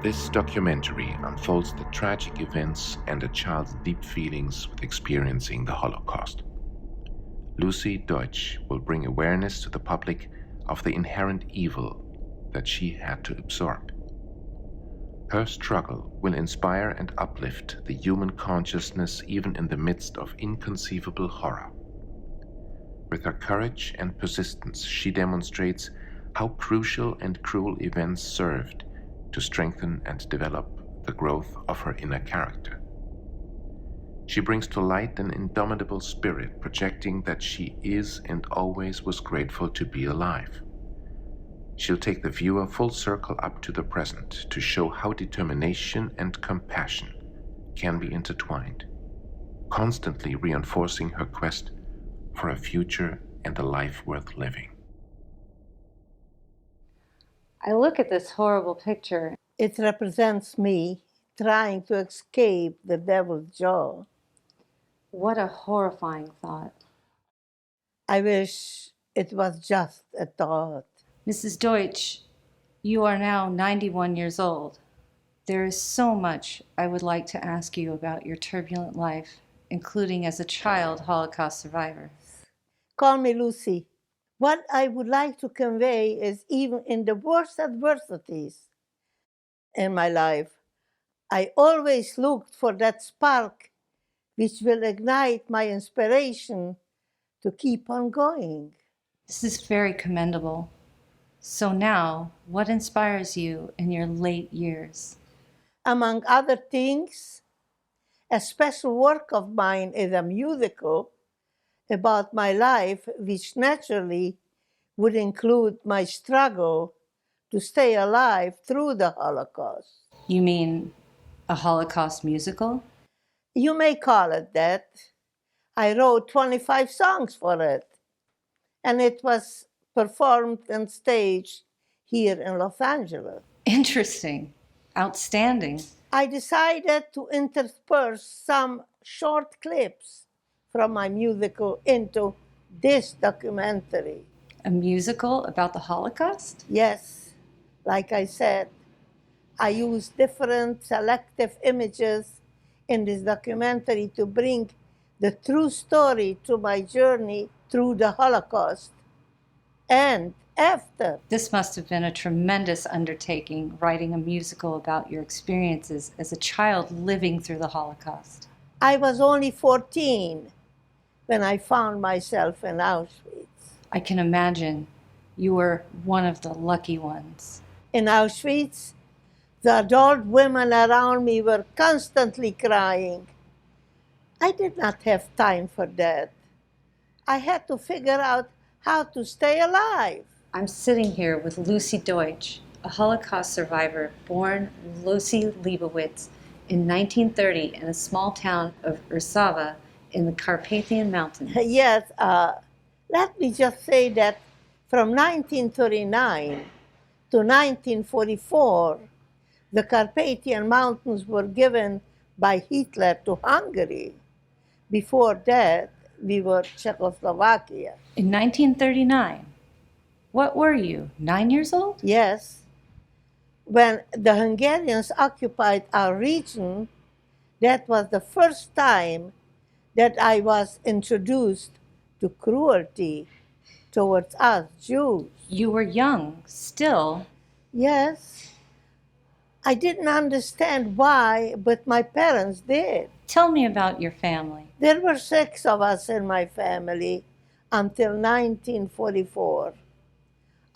This documentary unfolds the tragic events and a child's deep feelings with experiencing the Holocaust. Lucy Deutsch will bring awareness to the public of the inherent evil that she had to absorb. Her struggle will inspire and uplift the human consciousness even in the midst of inconceivable horror. With her courage and persistence, she demonstrates how crucial and cruel events served to strengthen and develop the growth of her inner character. She brings to light an indomitable spirit, projecting that she is and always was grateful to be alive. She'll take the viewer full circle up to the present to show how determination and compassion can be intertwined, constantly reinforcing her quest for a future and a life worth living. I look at this horrible picture. It represents me trying to escape the devil's jaw. What a horrifying thought. I wish it was just a thought. Mrs. Deutsch, you are now 91 years old. There is so much I would like to ask you about your turbulent life, including as a child Holocaust survivor. Call me Lucy. What I would like to convey is even in the worst adversities in my life, I always looked for that spark which will ignite my inspiration to keep on going. This is very commendable. So now, what inspires you in your late years? Among other things, a special work of mine is a musical about my life, which naturally would include my struggle to stay alive through the Holocaust. You mean a Holocaust musical? You may call it that. I wrote 25 songs for it, and it was performed and staged here in Los Angeles. Interesting. Outstanding. I decided to intersperse some short clips from my musical into this documentary. A musical about the Holocaust? Yes, like I said, I used different selective images in this documentary to bring the true story to my journey through the Holocaust and after. This must have been a tremendous undertaking, writing a musical about your experiences as a child living through the Holocaust. I was only 14 when I found myself in Auschwitz. I can imagine you were one of the lucky ones. In Auschwitz, the adult women around me were constantly crying. I did not have time for that. I had to figure out how to stay alive. I'm sitting here with Lucy Deutsch, a Holocaust survivor born Lucy Leibowitz in 1930 in a small town of Ursava in the Carpathian Mountains. Yes, let me just say that from 1939 to 1944, the Carpathian Mountains were given by Hitler to Hungary. Before that, we were Czechoslovakia. In 1939, what were you, 9 years old? Yes. When the Hungarians occupied our region, that was the first time that I was introduced to cruelty towards us Jews. You were young, still. Yes. I didn't understand why, but my parents did. Tell me about your family. There were 6 of us in my family until 1944.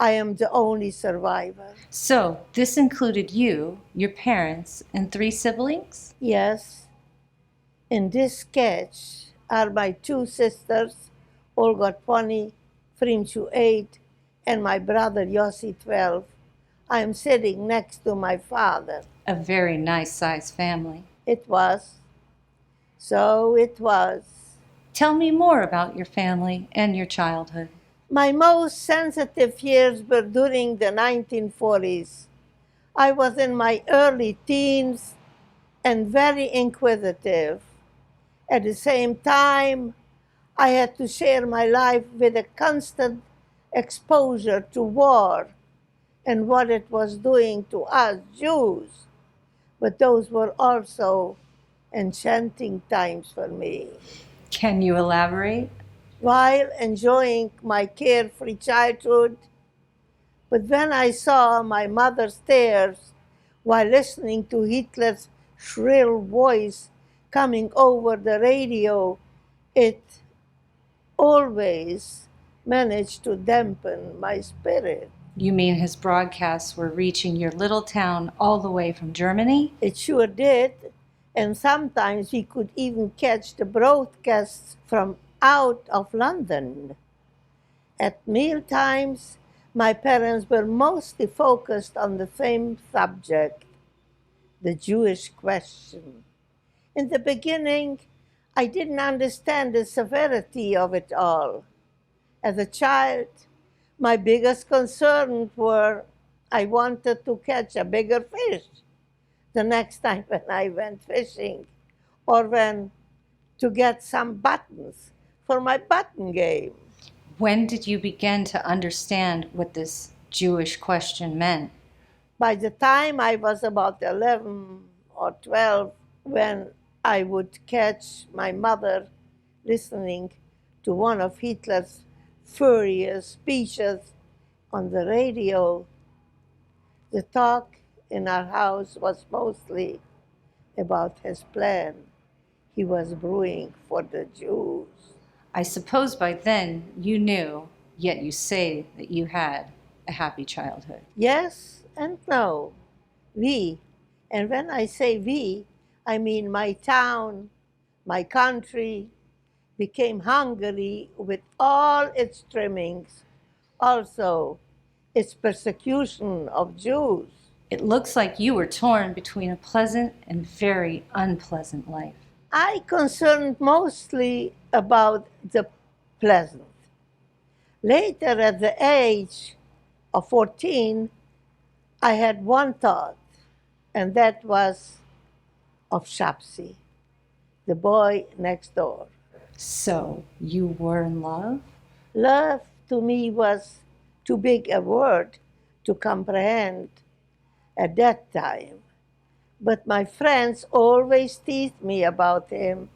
I am the only survivor. So, this included you, your parents, and 3 siblings? Yes. In this sketch are my 2 sisters, Olga 20, Frinchu 8, and my brother Yossi 12. I am sitting next to my father. A very nice-sized family. It was. So it was. Tell me more about your family and your childhood. My most sensitive years were during the 1940s. I was in my early teens and very inquisitive. At the same time, I had to share my life with a constant exposure to war and what it was doing to us Jews. but those were also enchanting times for me. Can you elaborate? While enjoying my carefree childhood, but when I saw my mother's tears while listening to Hitler's shrill voice coming over the radio, it always managed to dampen my spirit. You mean his broadcasts were reaching your little town all the way from Germany? It sure did, and sometimes we could even catch the broadcasts from out of London. At meal times, my parents were mostly focused on the same subject, the Jewish question. In the beginning, I didn't understand the severity of it all. As a child, my biggest concerns were I wanted to catch a bigger fish the next time when I went fishing, or when to get some buttons for my button game. When did you begin to understand what this Jewish question meant? By the time I was about 11 or 12, when I would catch my mother listening to one of Hitler's furious speeches on the radio, the talk in our house was mostly about his plan he was brewing for the Jews. I suppose by then you knew, yet you say that you had a happy childhood. Yes and no. We, and when I say we, I mean my town, my country, became Hungary with all its trimmings, also its persecution of Jews. It looks like you were torn between a pleasant and very unpleasant life. I concerned mostly about the pleasant. Later, at the age of 14, I had one thought, and that was of Shapsi, the boy next door. So, you were in love? Love to me was too big a word to comprehend at that time. But my friends always teased me about him.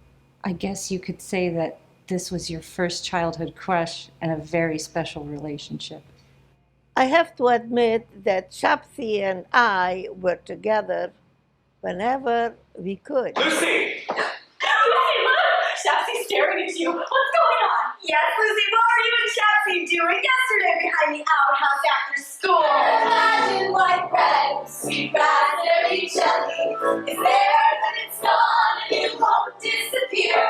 I guess you could say that this was your first childhood crush and a very special relationship. I have to admit that Shapsi and I were together whenever we could. Lucy! Lucy, look! Shapsy's staring at you. What's going on? Yes, Lucy, what were you and Shapsy doing yesterday behind the outhouse after school? Imagine white bread, sweet raspberry jelly. It's there, then it's gone, and it won't disappear.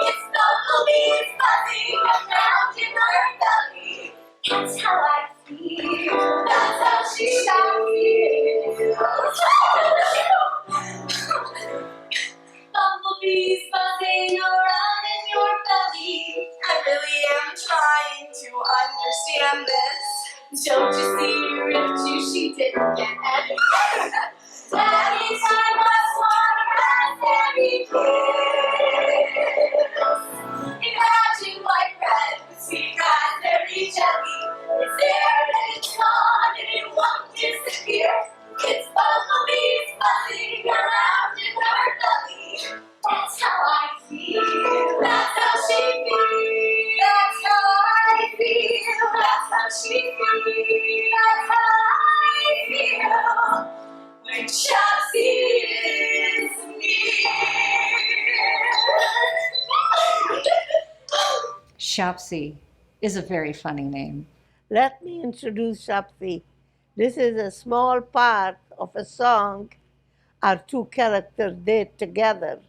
It's bumblebees buzzing around in her belly. That's how I feel. That's how she feels. Bumblebees buzzing around in your belly. I really am trying to understand this. Don't you see your if she didn't get any? Anytime I want a raspberry kiss. Imagine white bread with sweet raspberry jelly. It's there and it's gone and it won't disappear. It's bumblebees buzzing around in her belly. That's how I feel. That's how she feels. That's how I feel. That's how she feels. That's how I feel. When Chelsea is near. Shapsi is a very funny name. Let me introduce Shapsi. This is a small part of a song our two characters did together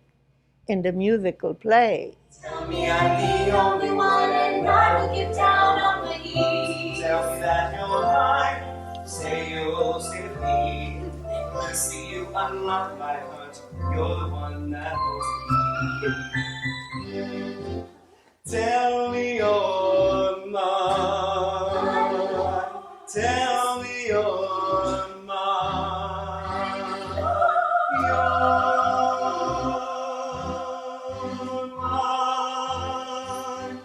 in the musical play. Tell me I'm the only one and I will get down on my knees. Tell me that you're mine, say you'll stay with me. Lucy, you unlock my heart, you're the one that holds me. Tell me you're mine, tell me you're mine, you're mine.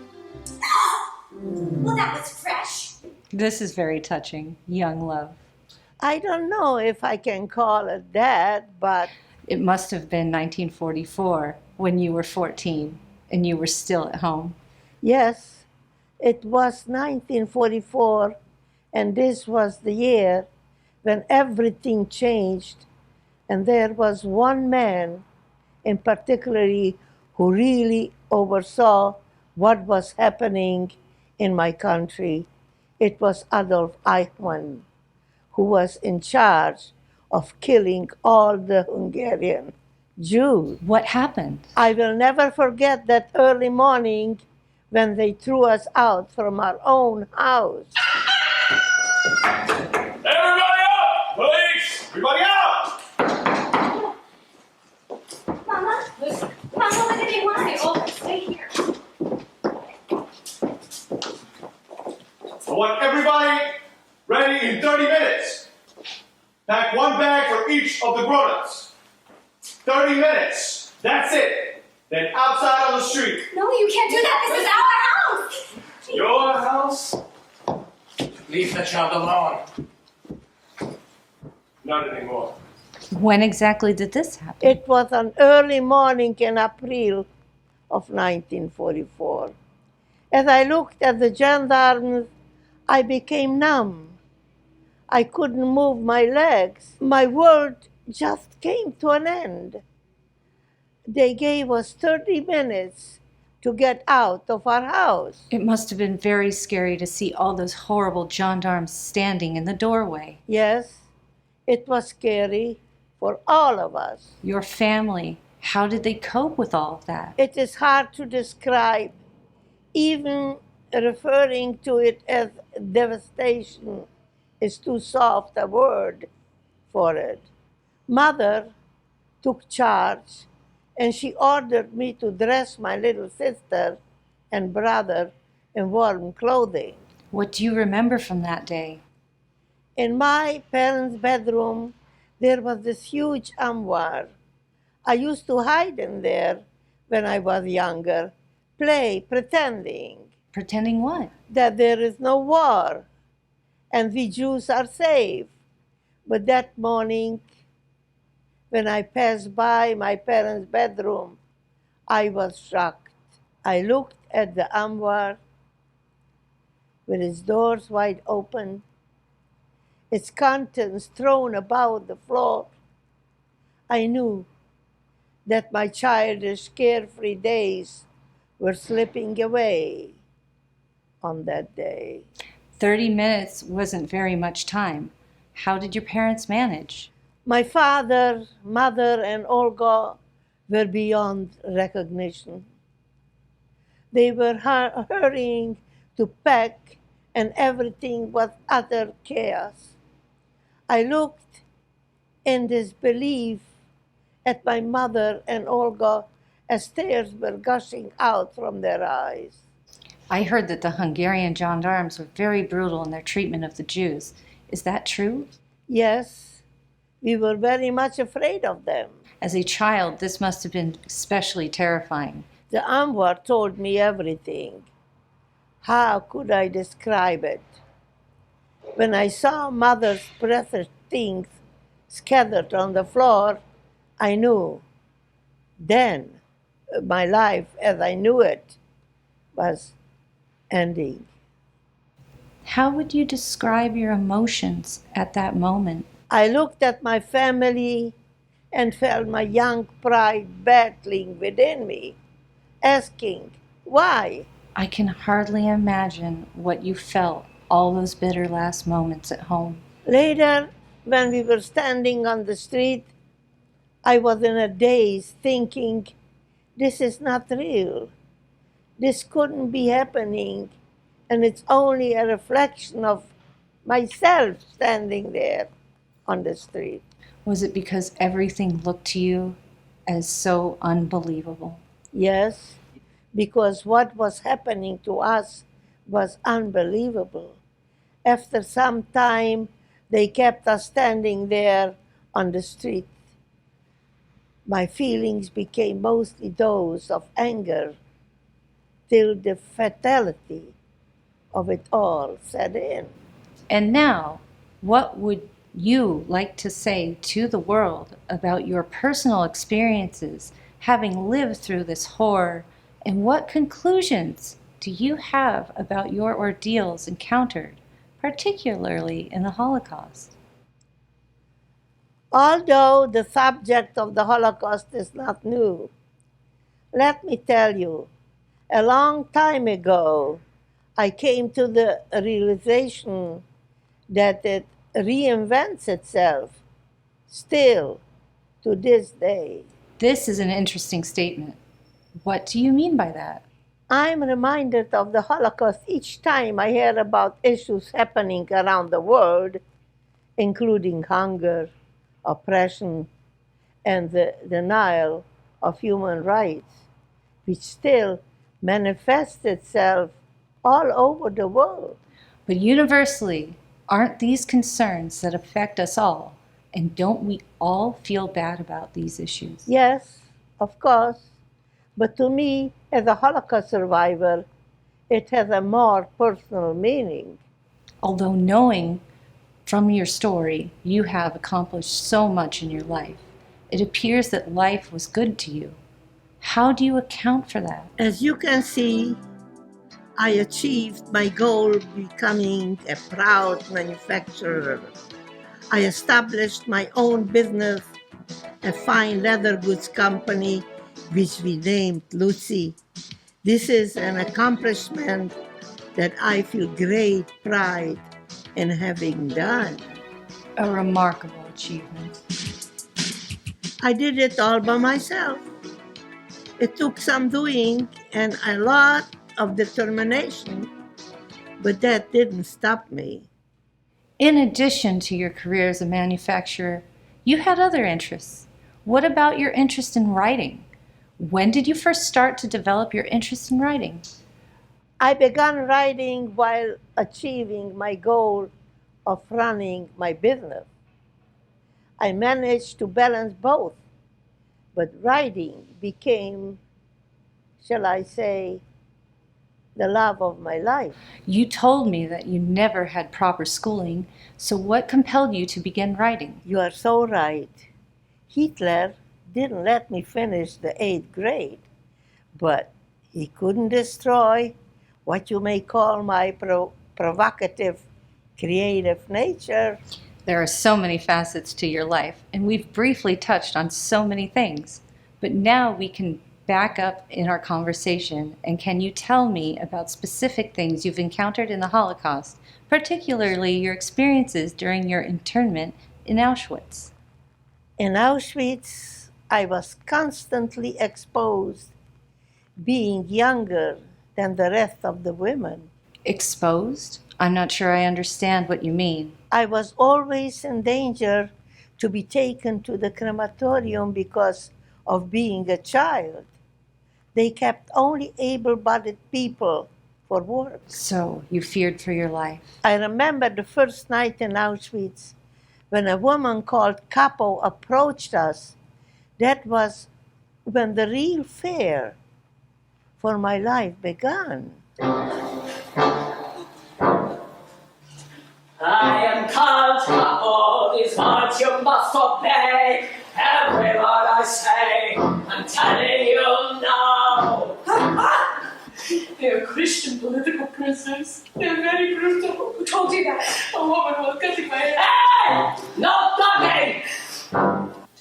Well, that was fresh. This is very touching. Young love. I don't know if I can call it that, but It must have been 1944 when you were 14 and you were still at home. yes, it was 1944, and this was the year when everything changed, and there was one man in particular who really oversaw what was happening in my country. It was Adolf Eichmann, who was in charge of killing all the Hungarian Jews. What happened? I will never forget that early morning when they threw us out from our own house. Everybody out! Police! Everybody out! Mama, Mama, what did they want me? Oh, stay here. I want everybody ready in 30 minutes. Pack one bag for each of the grown-ups. 30 minutes. That's it. Then outside on the street. No, you can't do that. This is our house. Your house? Leave the child alone. Not anymore. When exactly did this happen? It was an early morning in April of 1944. As I looked at the gendarmes, I became numb. I couldn't move my legs. My world just came to an end. They gave us 30 minutes to get out of our house. It must have been very scary to see all those horrible gendarmes standing in the doorway. Yes, it was scary for all of us. Your family, how did they cope with all of that? It is hard to describe. Even referring to it as devastation is too soft a word for it. Mother took charge, and she ordered me to dress my little sister and brother in warm clothing. What do you remember from that day? In my parents' bedroom, there was this huge armoire. I used to hide in there when I was younger, play, pretending Pretending what? that there is no war and we Jews are safe. But that morning, when I passed by my parents' bedroom, I was shocked. I looked at the armoire with its doors wide open, its contents thrown about the floor. I knew that my childish, carefree days were slipping away on that day. 30 minutes wasn't very much time. How did your parents manage? My father, mother, and Olga were beyond recognition. They were hurrying to pack, and everything was utter chaos. I looked in disbelief at my mother and Olga as tears were gushing out from their eyes. I heard that the Hungarian gendarmes were very brutal in their treatment of the Jews. Is that true? Yes, we were very much afraid of them. As a child, this must have been especially terrifying. The armoire told me everything. How could I describe it? When I saw mother's precious things scattered on the floor, I knew. Then my life as I knew it was ending. How would you describe your emotions at that moment? I looked at my family and felt my young pride battling within me, asking, why? I can hardly imagine what you felt all those bitter last moments at home. Later, when we were standing on the street, I was in a daze thinking, this is not real. This couldn't be happening, and it's only a reflection of myself standing there on the street. Was it because everything looked to you as so unbelievable? Yes, because what was happening to us was unbelievable. After some time, they kept us standing there on the street. My feelings became mostly those of anger till the fatality of it all set in. And now, what would you like to say to the world about your personal experiences having lived through this horror, and what conclusions do you have about your ordeals encountered, particularly in the Holocaust? Although the subject of the Holocaust is not new, let me tell you, a long time ago, I came to the realization that it reinvents itself still to this day. This is an interesting statement. What do you mean by that? I'm reminded of the Holocaust each time I hear about issues happening around the world, including hunger, oppression, and the denial of human rights, which still manifests itself all over the world. But universally, aren't these concerns that affect us all? And don't we all feel bad about these issues? Yes, of course, but to me, as a Holocaust survivor, it has a more personal meaning. Although knowing from your story you have accomplished so much in your life, it appears that life was good to you. How do you account for that? As you can see, I achieved my goal becoming a proud manufacturer. I established my own business, a fine leather goods company, which we named Lucy. This is an accomplishment that I feel great pride in having done. A remarkable achievement. I did it all by myself. It took some doing and a lot of determination, but that didn't stop me. In addition to your career as a manufacturer, you had other interests. What about your interest in writing? When did you first start to develop your interest in writing? I began writing while achieving my goal of running my business. I managed to balance both, but writing became, shall I say, the love of my life. You told me that you never had proper schooling, so what compelled you to begin writing? You are so right. Hitler didn't let me finish the 8th grade, but he couldn't destroy what you may call my provocative, creative nature. There are so many facets to your life, and we've briefly touched on so many things. But now we can back up in our conversation, and can you tell me about specific things you've encountered in the Holocaust, particularly your experiences during your internment in Auschwitz? In Auschwitz, I was constantly exposed, being younger than the rest of the women. Exposed? I'm not sure I understand what you mean. I was always in danger to be taken to the crematorium because of being a child. They kept only able-bodied people for work. So you feared for your life. I remember the first night in Auschwitz when a woman called Capo approached us. That was when the real fear for my life began. I am called Capo, this much you must obey. Every word I say, I'm telling you now. They are Christian political prisoners. They're very brutal. Who told you that? A woman was cutting my hair. Hey! No talking!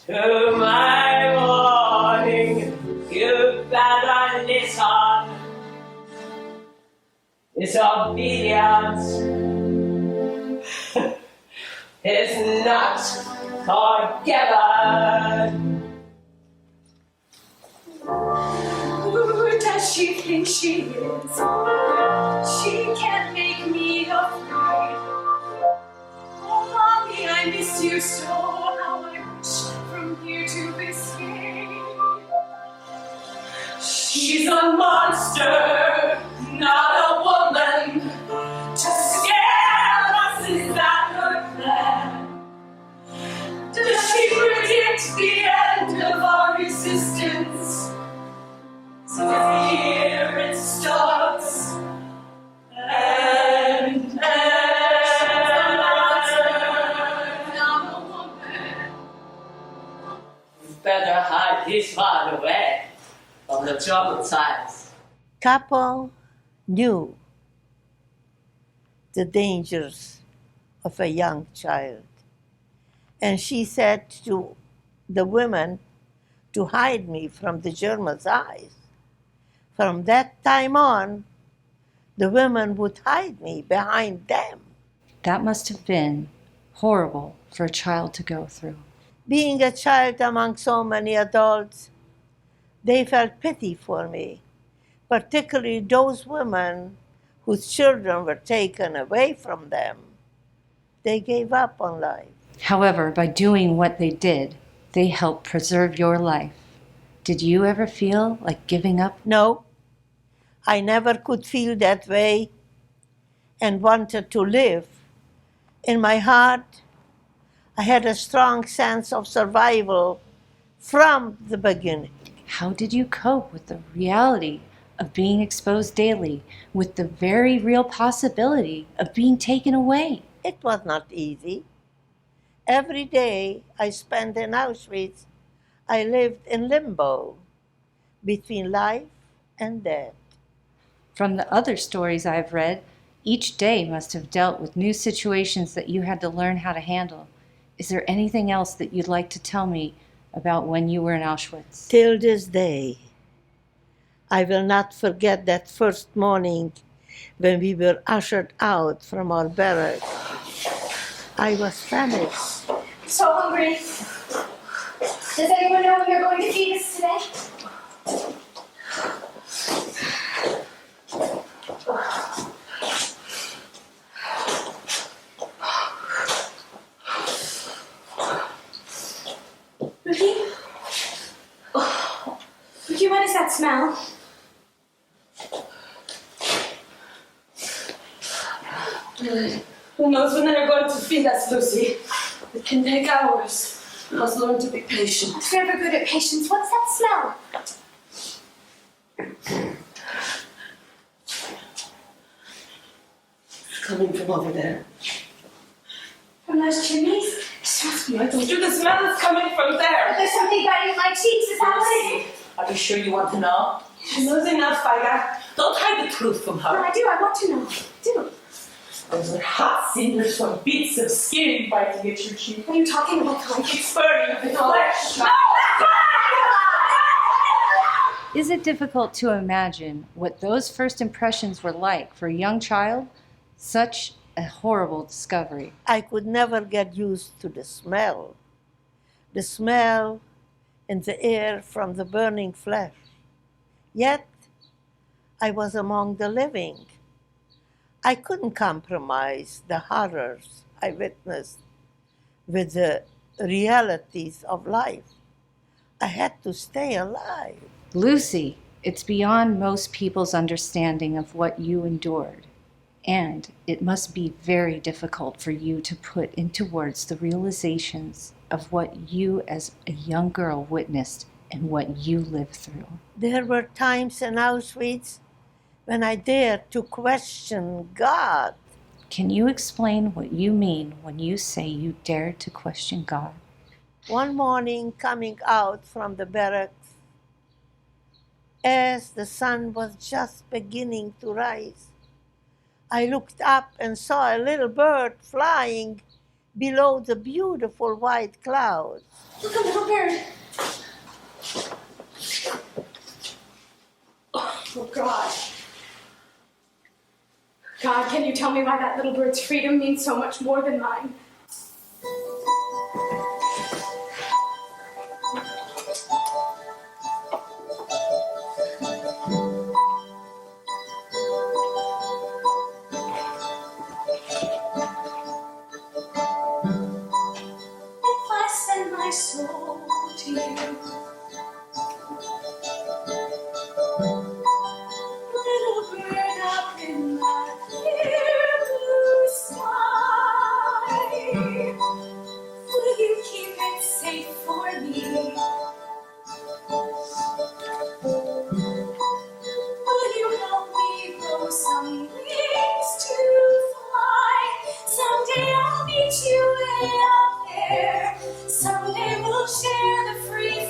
To my warning, you better listen. Disobedience is not forgiven. Who does she think she is? She can't make me afraid. Oh, mommy, I miss you so. How I wish from here to escape. She's a monster, not a woman. To scare us, is that her plan? Does she predict the end of our existence? So here it starts. And better hide his far away from the troubled times. Couple knew the dangers of a young child. And she said to the women to hide me from the Germans' eyes. From that time on, the women would hide me behind them. That must have been horrible for a child to go through. Being a child among so many adults, they felt pity for me, particularly those women whose children were taken away from them. They gave up on life. However, by doing what they did, they helped preserve your life. Did you ever feel like giving up? No, I never could feel that way and wanted to live. In my heart, I had a strong sense of survival from the beginning. How did you cope with the reality of being exposed daily, with the very real possibility of being taken away? It was not easy. Every day I spent in Auschwitz, I lived in limbo between life and death. From the other stories I've read, each day must have dealt with new situations that you had to learn how to handle. Is there anything else that you'd like to tell me about when you were in Auschwitz? Till this day, I will not forget that first morning when we were ushered out from our barracks. I was famished. So hungry. Does anyone know when you're going to feed us today? Ricky? Ricky, what is that smell? Who knows when they're going to feed us, Lucy? It can take hours. We must learn to be patient. If you're ever good at patience, what's that smell? It's coming from over there. From those chimneys? I told you the smell is coming from there. There's something biting my cheeks. Is that what it is? Are you sure you want to know? She knows enough, Figa. Don't hide the truth from No, her. I do. I want to know. I do. Those are hot cinders from bits of skin biting at your cheek. What are you talking about, Tom? It's burning the flesh. Is it difficult to imagine what those first impressions were like for a young child? Such a horrible discovery. I could never get used to the smell in the air from the burning flesh. Yet, I was among the living. I couldn't compromise the horrors I witnessed with the realities of life. I had to stay alive. Lucy, it's beyond most people's understanding of what you endured. And it must be very difficult for you to put into words the realizations of what you as a young girl witnessed and what you lived through. There were times in Auschwitz when I dared to question God. Can you explain what you mean when you say you dared to question God? One morning, coming out from the barracks, as the sun was just beginning to rise, I looked up and saw a little bird flying below the beautiful white clouds. Look, a little bird. Oh, God. God, can you tell me why that little bird's freedom means so much more than mine? If I send my soul to you, little bird up in the clear blue sky, will you keep it safe for me? Will you help me grow some wings to fly? Someday I'll meet you way out there. Someday we'll share the free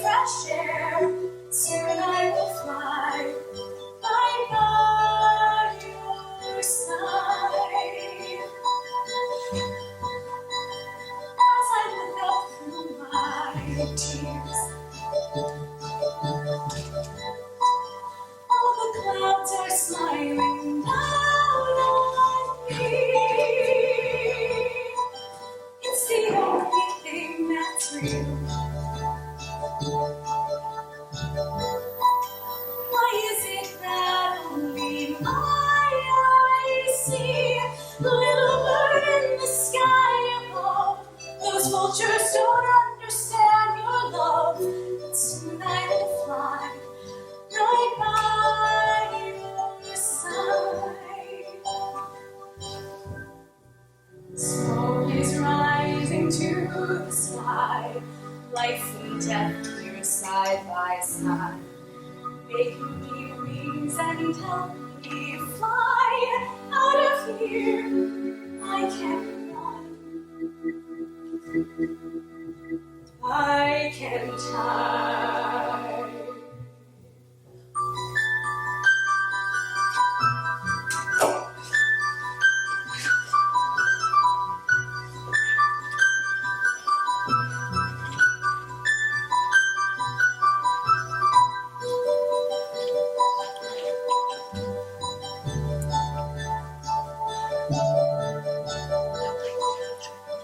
All the clouds are smiling down on me. It's the only thing that's real. Why is it that only my eyes see the little bird in the sky above? Those vultures don't understand your love. But soon I will fly right by your side. Smoke is rising to the sky. Life and death here side by side. Make me wings and help me fly out of here. I can run. I can hide.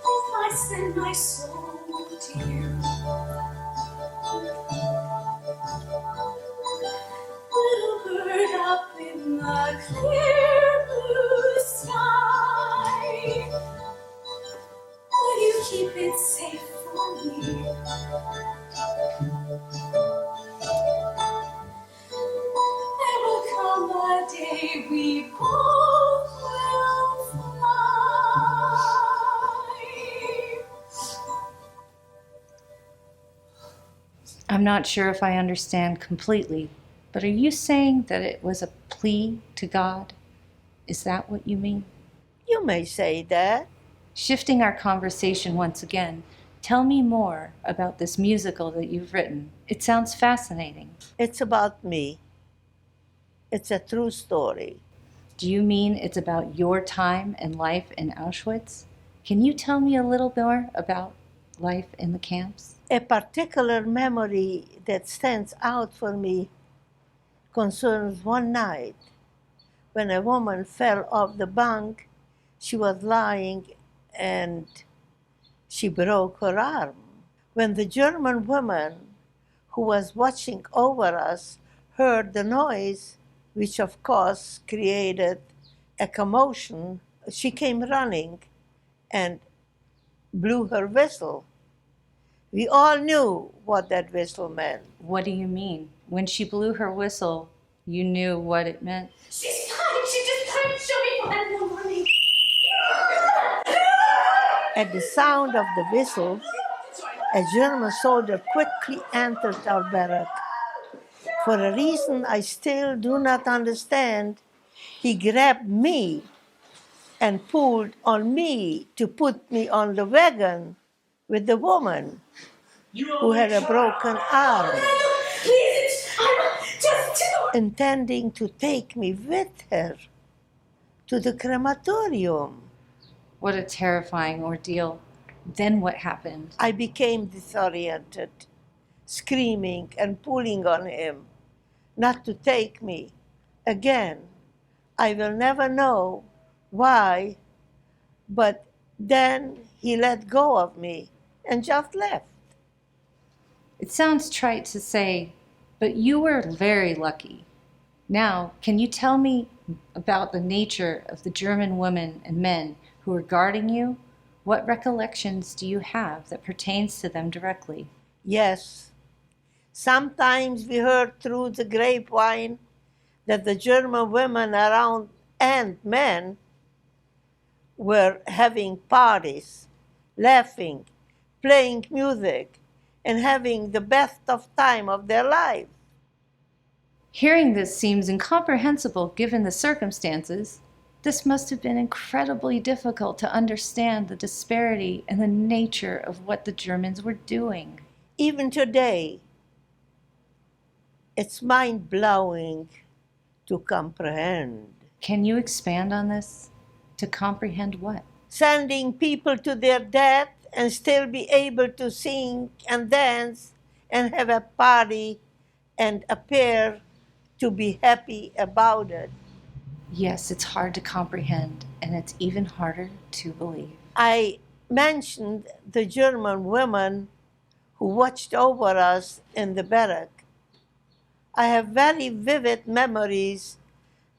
If I send my soul to you, little bird up in the clear blue sky, will you keep it safe for me? There will come a day we both will fly. I'm not sure if I understand completely, but are you saying that it was a plea to God? Is that what you mean? You may say that. Shifting our conversation once again, tell me more about this musical that you've written. It sounds fascinating. It's about me. It's a true story. Do you mean it's about your time and life in Auschwitz? Can you tell me a little more about life in the camps? A particular memory that stands out for me concerns one night when a woman fell off the bunk. She was lying and she broke her arm. When the German woman who was watching over us heard the noise, which of course created a commotion, she came running and blew her whistle. We all knew what that whistle meant. What do you mean? When she blew her whistle, you knew what it meant? She's fine. She just tried to show me fun in the morning. At the sound of the whistle, a German soldier quickly entered our barrack. For a reason I still do not understand, he grabbed me and pulled on me to put me on the wagon with the woman who had a broken arm, Please, I'm just too. intending to take me with her to the crematorium. What a terrifying ordeal. Then what happened? I became disoriented, screaming and pulling on him not to take me. Again, I will never know why, but then he let go of me and just left. It sounds trite to say, but you were very lucky. Now, can you tell me about the nature of the German women and men who were guarding you? What recollections do you have that pertains to them directly? Yes, sometimes we heard through the grapevine that the German women around and men were having parties, laughing, playing music, and having the best of time of their life. Hearing this seems incomprehensible given the circumstances. This must have been incredibly difficult to understand the disparity and the nature of what the Germans were doing. Even today, it's mind-blowing to comprehend. Can you expand on this? To comprehend what? Sending people to their death and still be able to sing and dance and have a party and appear to be happy about it. Yes, it's hard to comprehend, and it's even harder to believe. I mentioned the German women who watched over us in the barrack. I have very vivid memories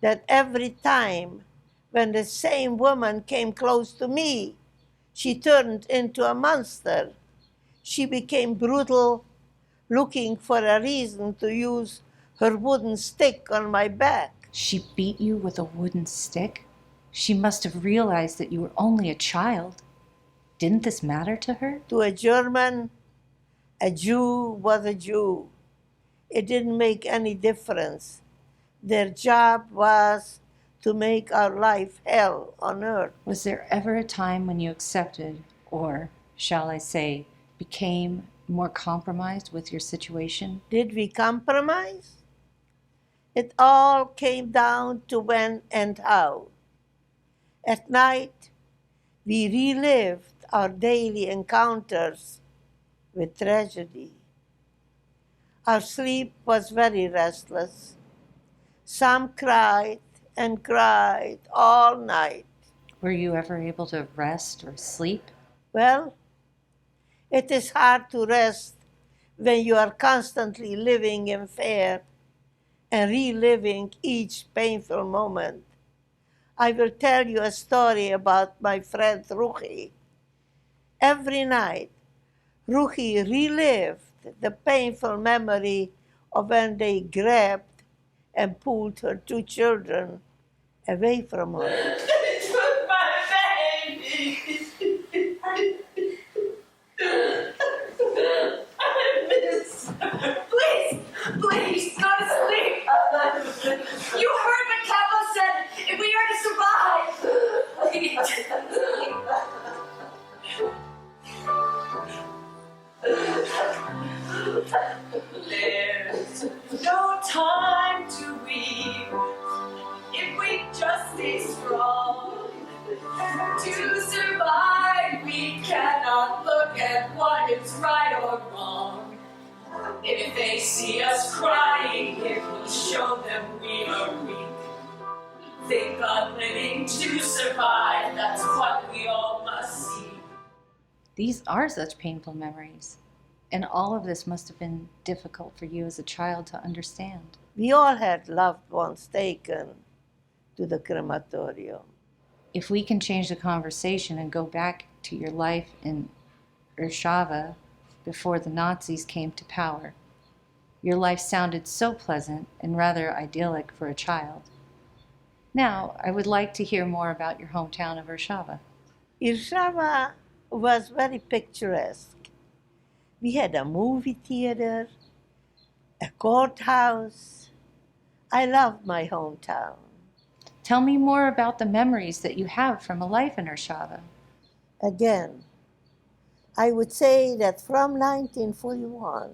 that every time when the same woman came close to me, she turned into a monster. She became brutal, looking for a reason to use her wooden stick on my back. She beat you with a wooden stick? She must have realized that you were only a child. Didn't this matter to her? To a German, a Jew was a Jew. It didn't make any difference. Their job was to make our life hell on earth. Was there ever a time when you accepted, or shall I say, became more compromised with your situation? Did we compromise? It all came down to when and how. At night, we relived our daily encounters with tragedy. Our sleep was very restless. Some cried and cried all night. Were you ever able to rest or sleep? Well, it is hard to rest when you are constantly living in fear and reliving each painful moment. I will tell you a story about my friend Ruchi. Every night, Ruchi relived the painful memory of when they grabbed and pulled her two children away from her. They took my baby. I miss her. Please, go to sleep. You heard what Capo said. If we are to survive, there's no time to weep if we just stay strong. To survive, we cannot look at what is right or wrong. If they see us crying, it will show them we are weak. Think on living to survive, that's what we all must see. These are such painful memories, and all of this must have been difficult for you as a child to understand. We all had loved ones taken to the crematorium. If we can change the conversation and go back to your life in Warsaw before the Nazis came to power, your life sounded so pleasant and rather idyllic for a child. Now, I would like to hear more about your hometown of Warsaw. Warsaw was very picturesque. We had a movie theater, a courthouse. I loved my hometown. Tell me more about the memories that you have from a life in Warsaw. Again, I would say that from 1941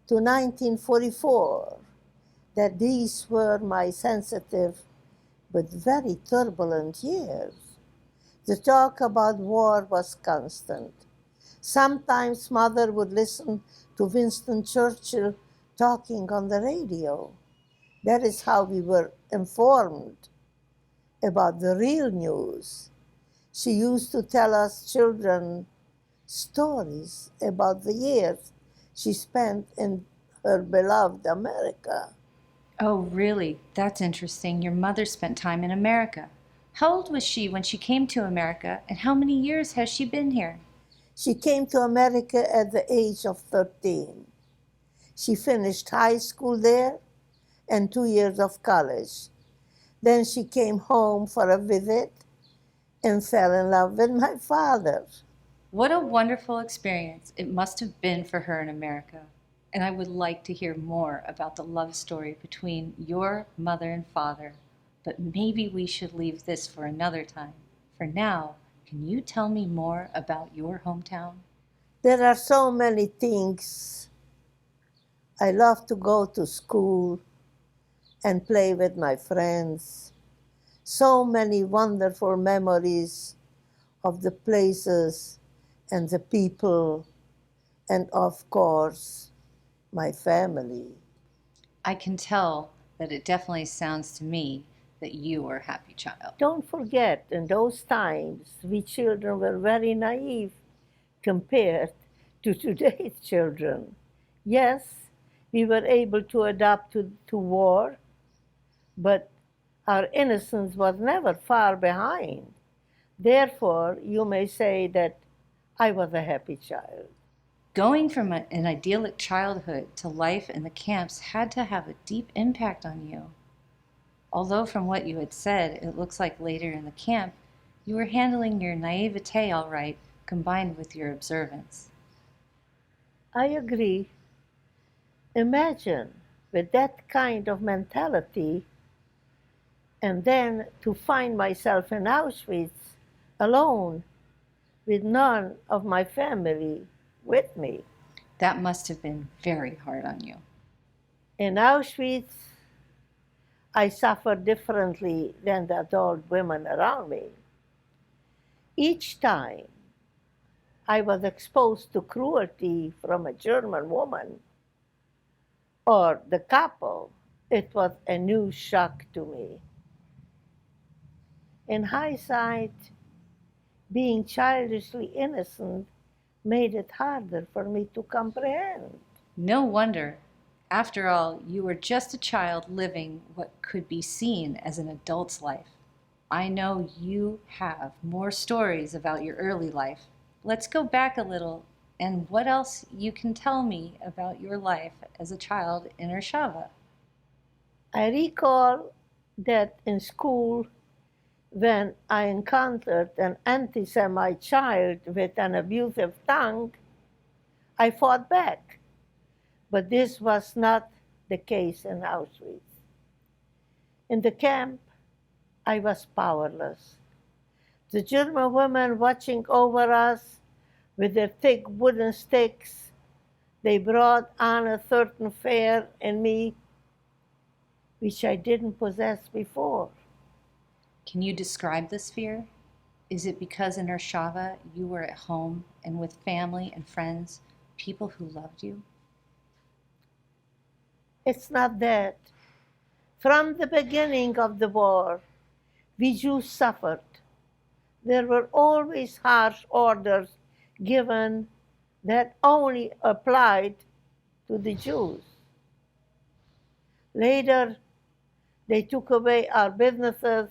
to 1944, that these were my sensitive but very turbulent years. The talk about war was constant. Sometimes mother would listen to Winston Churchill talking on the radio. That is how we were informed about the real news. She used to tell us children stories about the years she spent in her beloved America. Oh, really? That's interesting. Your mother spent time in America. How old was she when she came to America, and how many years has she been here? She came to America at the age of 13. She finished high school there and 2 years of college. Then she came home for a visit and fell in love with my father. What a wonderful experience it must have been for her in America. And I would like to hear more about the love story between your mother and father. But maybe we should leave this for another time. For now, can you tell me more about your hometown? There are so many things. I love to go to school and play with my friends. So many wonderful memories of the places and the people, and of course, my family. I can tell that it definitely sounds to me that you were a happy child. Don't forget, in those times, we children were very naive compared to today's children. Yes, we were able to adapt to war, but our innocence was never far behind. Therefore, you may say that I was a happy child. Going from an idyllic childhood to life in the camps had to have a deep impact on you. Although from what you had said, it looks like later in the camp, you were handling your naivete all right, combined with your observance. I agree. Imagine with that kind of mentality, and then to find myself in Auschwitz alone with none of my family with me. That must have been very hard on you. In Auschwitz, I suffered differently than the adult women around me. Each time I was exposed to cruelty from a German woman or the couple, it was a new shock to me. In hindsight, being childishly innocent made it harder for me to comprehend. No wonder. After all, you were just a child living what could be seen as an adult's life. I know you have more stories about your early life. Let's go back a little and what else you can tell me about your life as a child in Ershava. I recall that in school, when I encountered an anti Semite child with an abusive tongue, I fought back. But this was not the case in Auschwitz. In the camp, I was powerless. The German women watching over us with their thick wooden sticks, they brought on a certain fear in me which I didn't possess before. Can you describe this fear? Is it because in Ershava you were at home and with family and friends, people who loved you? It's not that. From the beginning of the war, we Jews suffered. There were always harsh orders given that only applied to the Jews. Later, they took away our businesses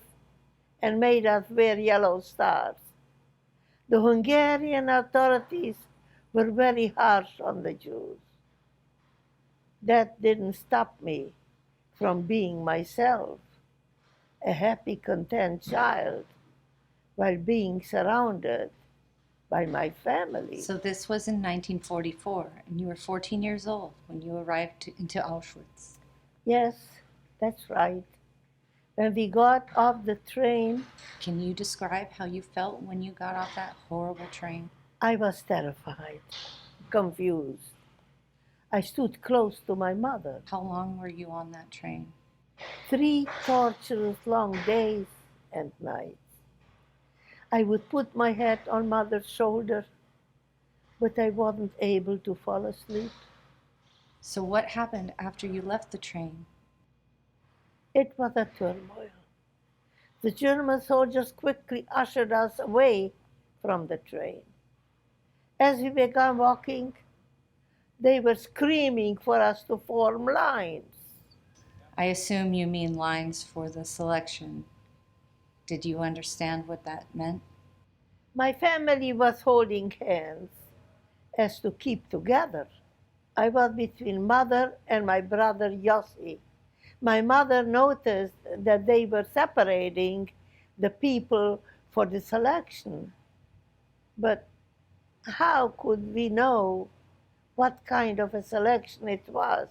and made us wear yellow stars. The Hungarian authorities were very harsh on the Jews. That didn't stop me from being myself, a happy, content child, while being surrounded by my family. So this was in 1944, and you were 14 years old when you arrived into Auschwitz. Yes, that's right. When we got off the train, Can you describe how you felt when you got off that horrible train? I was terrified, confused. I stood close to my mother. How long were you on that train? 3 torturous long days and nights. I would put my head on mother's shoulder, but I wasn't able to fall asleep. So what happened after you left the train? It was a turmoil. The German soldiers quickly ushered us away from the train. As we began walking, they were screaming for us to form lines. I assume you mean lines for the selection. Did you understand what that meant? My family was holding hands as to keep together. I was between mother and my brother Yossi. My mother noticed that they were separating the people for the selection. But how could we know what kind of a selection it was?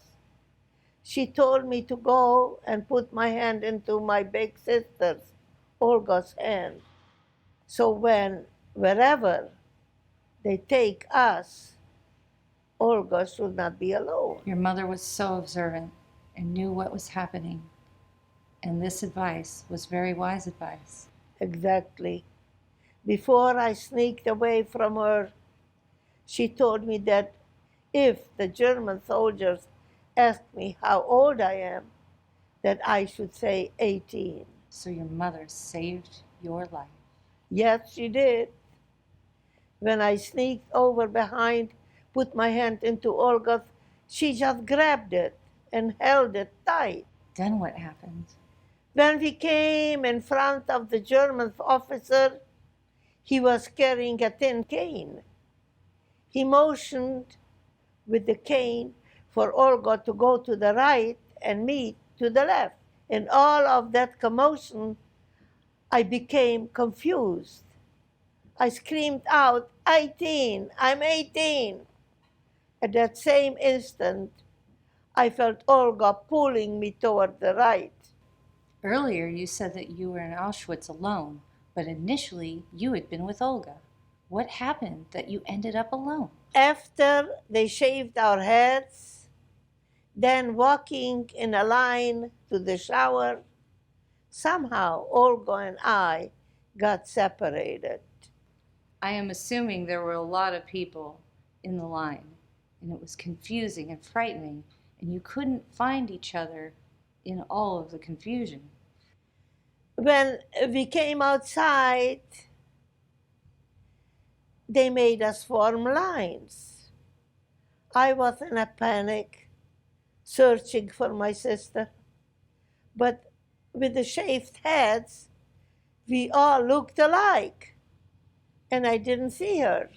She told me to go and put my hand into my big sister's, Olga's hand. So wherever they take us, Olga should not be alone. Your mother was so observant and knew what was happening. And this advice was very wise advice. Exactly. Before I sneaked away from her, she told me that if the German soldiers asked me how old I am, that I should say 18. So your mother saved your life. Yes, she did. When I sneaked over behind, put my hand into Olga's, she just grabbed it and held it tight. Then what happened? When we came in front of the German officer, he was carrying a tin cane. He motioned with the cane for Olga to go to the right and me to the left. In all of that commotion, I became confused. I screamed out, 18, I'm 18. At that same instant, I felt Olga pulling me toward the right. Earlier you said that you were in Auschwitz alone, but initially you had been with Olga. What happened that you ended up alone? After they shaved our heads, then walking in a line to the shower, somehow Olga and I got separated. I am assuming there were a lot of people in the line, and it was confusing and frightening, and you couldn't find each other in all of the confusion. When we came outside, they made us form lines. I was in a panic, searching for my sister. But with the shaved heads, we all looked alike, and I didn't see her.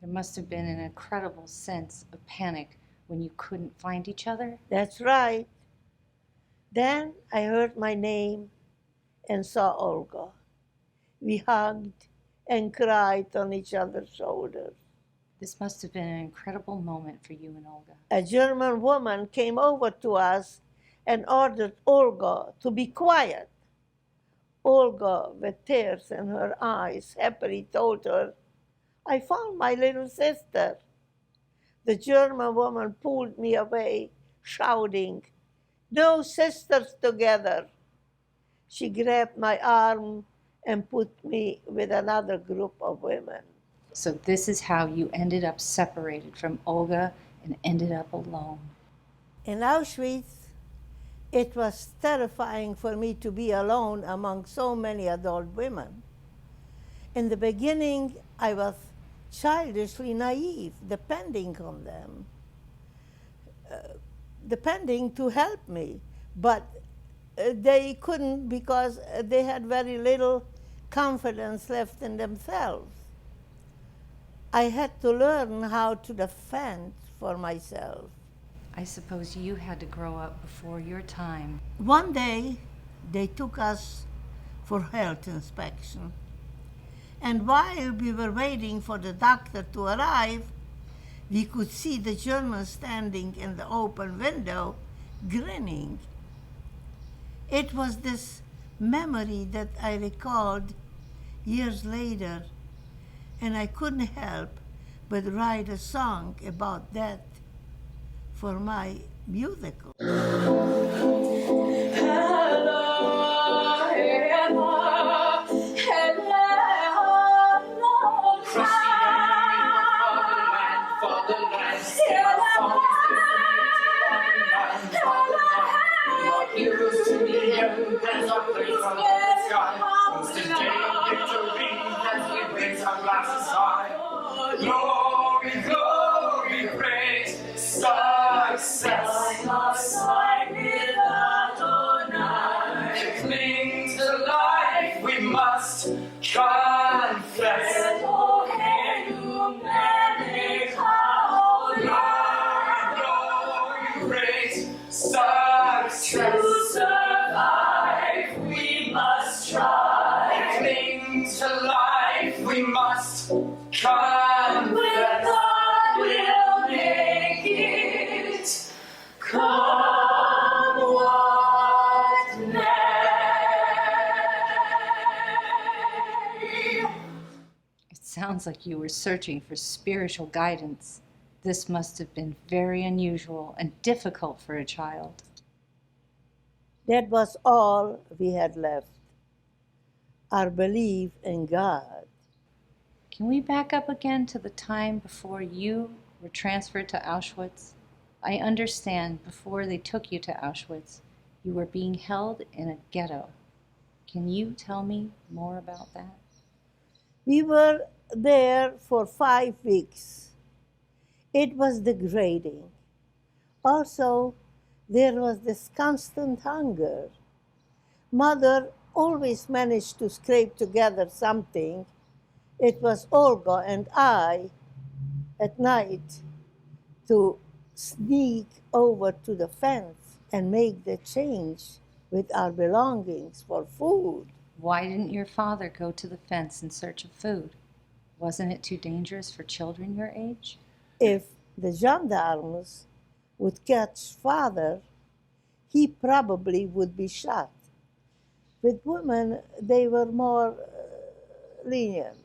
There must have been an incredible sense of panic when you couldn't find each other. That's right. Then I heard my name and saw Olga. We hugged and cried on each other's shoulders. This must have been an incredible moment for you and Olga. A German woman came over to us and ordered Olga to be quiet. Olga, with tears in her eyes, happily told her, I found my little sister. The German woman pulled me away, shouting, no sisters together. She grabbed my arm and put me with another group of women. So this is how you ended up separated from Olga and ended up alone. In Auschwitz, it was terrifying for me to be alone among so many adult women. In the beginning, I was childishly naive, depending on them, depending to help me. But they couldn't because they had very little confidence left in themselves. I had to learn how to defend for myself. I suppose you had to grow up before your time. One day, they took us for health inspection. And while we were waiting for the doctor to arrive, we could see the German standing in the open window, grinning. It was this memory that I recalled years later, and I couldn't help but write a song about that for my musical. Glory, glory, praise, success. To cling to life, we must confess. Glory, praise, success. To survive, we must try. Cling to life, we must confess. With God, we'll make it. Come what may. It sounds like you were searching for spiritual guidance. This must have been very unusual and difficult for a child. That was all we had left, our belief in God. Can we back up again to the time before you were transferred to Auschwitz. I understand before they took you to Auschwitz, you were being held in a ghetto. Can you tell me more about that? We were there for 5 weeks. It was degrading. Also, there was this constant hunger. Mother always managed to scrape together something. It was Olga and I at night to sneak over to the fence and make the change with our belongings for food. Why didn't your father go to the fence in search of food? Wasn't it too dangerous for children your age? If the gendarmes would catch father, he probably would be shot. With women, they were more lenient.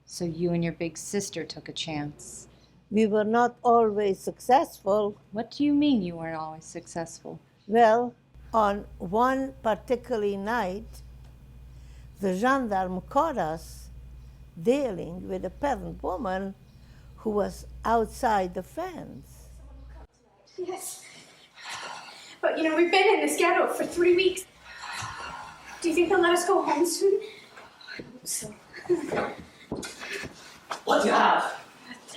So you and your big sister took a chance. We were not always successful. What do you mean you weren't always successful? Well, on one particular night, the gendarme caught us dealing with a peasant woman who was outside the fence. Yes. But we've been in this ghetto for 3 weeks. Do you think they'll let us go home soon? I hope so. What do you have?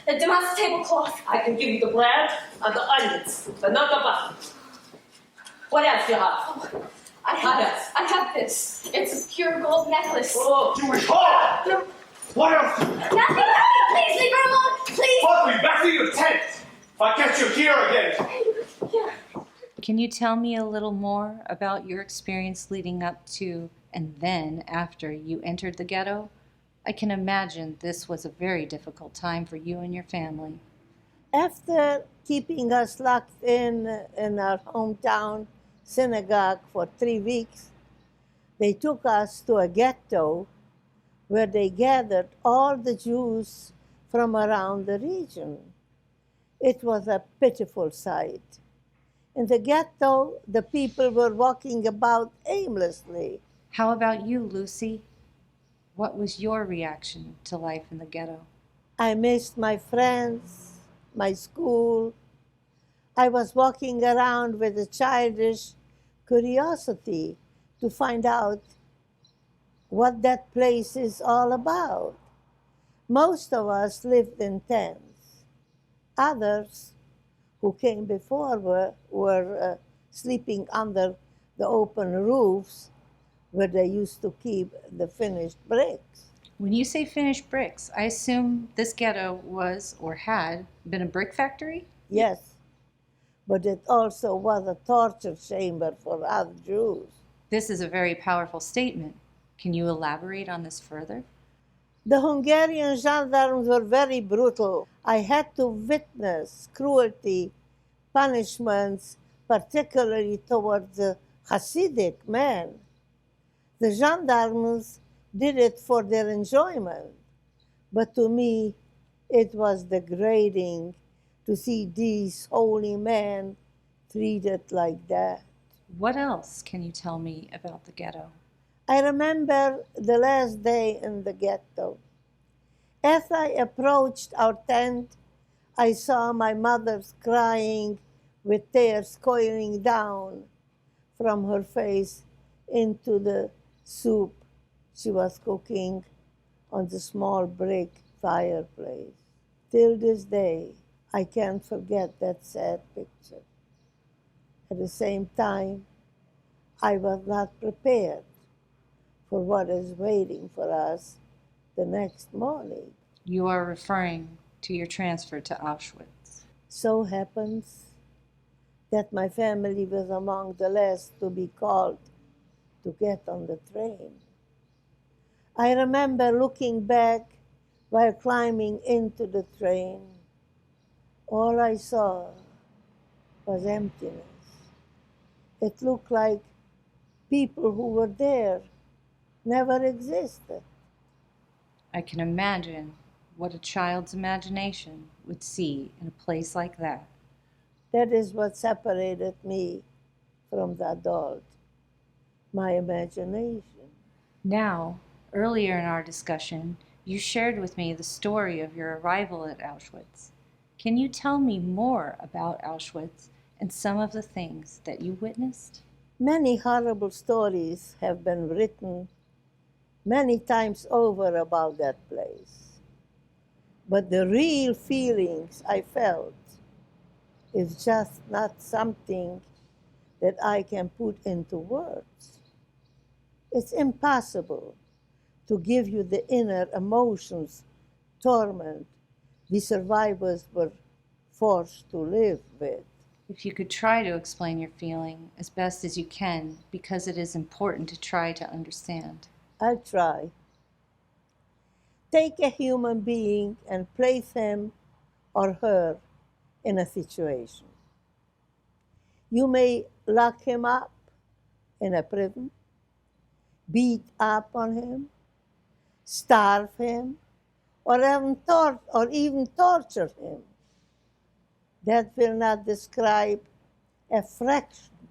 A damask tablecloth. I can give you the bread and the onions, but not the butter. What else do you have? I have this. It's a pure gold necklace. Oh, Jewish whore! What else? Nothing! Please leave her alone! Please! Follow me back to your tent. If I catch you here again. Yeah. Can you tell me a little more about your experience leading up to and then after you entered the ghetto? I can imagine this was a very difficult time for you and your family. After keeping us locked in our hometown synagogue for 3 weeks, they took us to a ghetto where they gathered all the Jews from around the region. It was a pitiful sight. In the ghetto, the people were walking about aimlessly. How about you, Lucy? What was your reaction to life in the ghetto? I missed my friends, my school. I was walking around with a childish curiosity to find out what that place is all about. Most of us lived in tents. Others who came before were sleeping under the open roofs where they used to keep the finished bricks. When you say finished bricks, I assume this ghetto was or had been a brick factory? Yes, but it also was a torture chamber for us Jews. This is a very powerful statement. Can you elaborate on this further? The Hungarian gendarmes were very brutal. I had to witness cruelty, punishments, particularly towards the Hasidic men. The gendarmes did it for their enjoyment, but to me, it was degrading to see these holy men treated like that. What else can you tell me about the ghetto? I remember the last day in the ghetto. As I approached our tent, I saw my mother crying with tears coiling down from her face into the soup she was cooking on the small brick fireplace. Till this day, I can't forget that sad picture. At the same time, I was not prepared for what is waiting for us the next morning. You are referring to your transfer to Auschwitz. So happens that my family was among the last to be called to get on the train. I remember looking back while climbing into the train. All I saw was emptiness. It looked like people who were there never existed. I can imagine what a child's imagination would see in a place like that. That is what separated me from the adult, my imagination. Now, earlier in our discussion, you shared with me the story of your arrival at Auschwitz. Can you tell me more about Auschwitz and some of the things that you witnessed? Many horrible stories have been written many times over about that place. But the real feelings I felt is just not something that I can put into words. It's impossible to give you the inner emotions, torment the survivors were forced to live with. If you could try to explain your feeling as best as you can, because it is important to try to understand. I'll try. Take a human being and place him or her in a situation. You may lock him up in a prison, beat up on him, starve him, or even torture him. That will not describe a fraction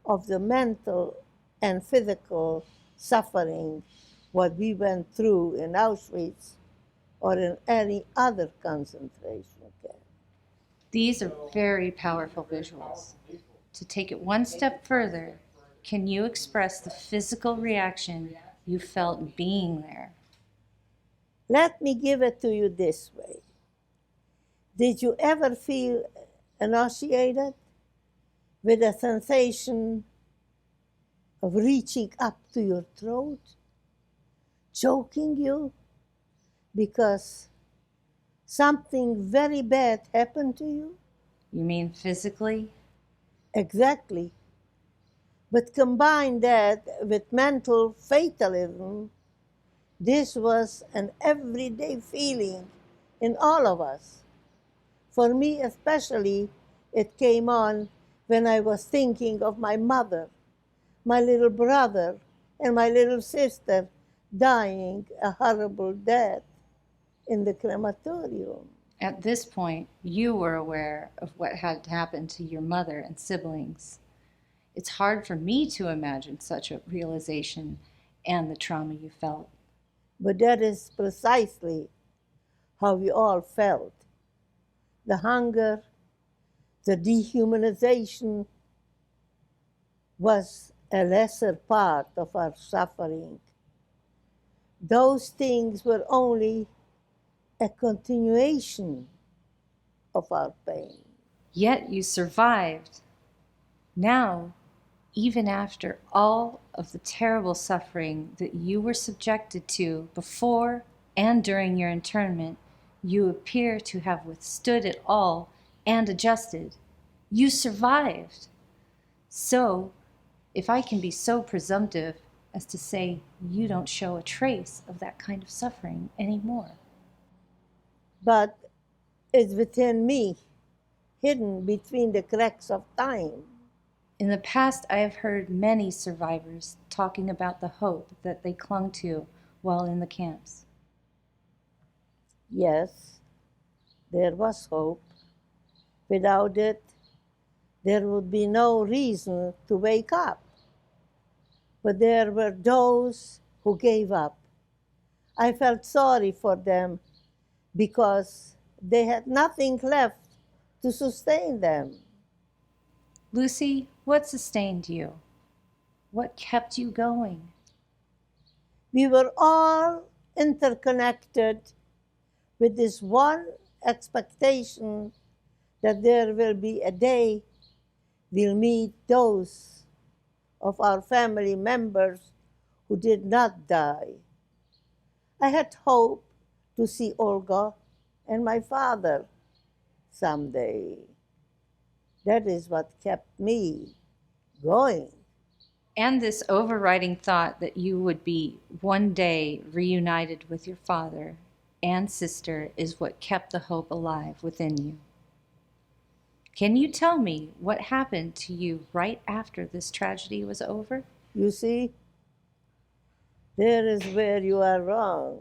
of the mental and physical suffering what we went through in Auschwitz or in any other concentration camp. These are very powerful visuals. To take it one step further, can you express the physical reaction you felt being there? Let me give it to you this way. Did you ever feel nauseated with a sensation of reaching up to your throat, choking you because something very bad happened to you? You mean physically? Exactly. But combine that with mental fatalism, this was an everyday feeling in all of us. For me especially, it came on when I was thinking of my mother, my little brother, and my little sister dying a horrible death in the crematorium. At this point, you were aware of what had happened to your mother and siblings. It's hard for me to imagine such a realization and the trauma you felt. But that is precisely how we all felt. The hunger, the dehumanization was a lesser part of our suffering. Those things were only a continuation of our pain. Yet you survived. Now, even after all of the terrible suffering that you were subjected to before and during your internment, you appear to have withstood it all and adjusted. You survived. So, if I can be so presumptive as to say you don't show a trace of that kind of suffering anymore. But it's within me, hidden between the cracks of time. In the past, I have heard many survivors talking about the hope that they clung to while in the camps. Yes, there was hope. Without it, there would be no reason to wake up. But there were those who gave up. I felt sorry for them because they had nothing left to sustain them. Lucy, what sustained you? What kept you going? We were all interconnected with this one expectation that there will be a day we'll meet those of our family members who did not die. I had hope to see Olga and my father someday. That is what kept me going. And this overriding thought that you would be one day reunited with your father and sister is what kept the hope alive within you. Can you tell me what happened to you right after this tragedy was over? You see, there is where you are wrong.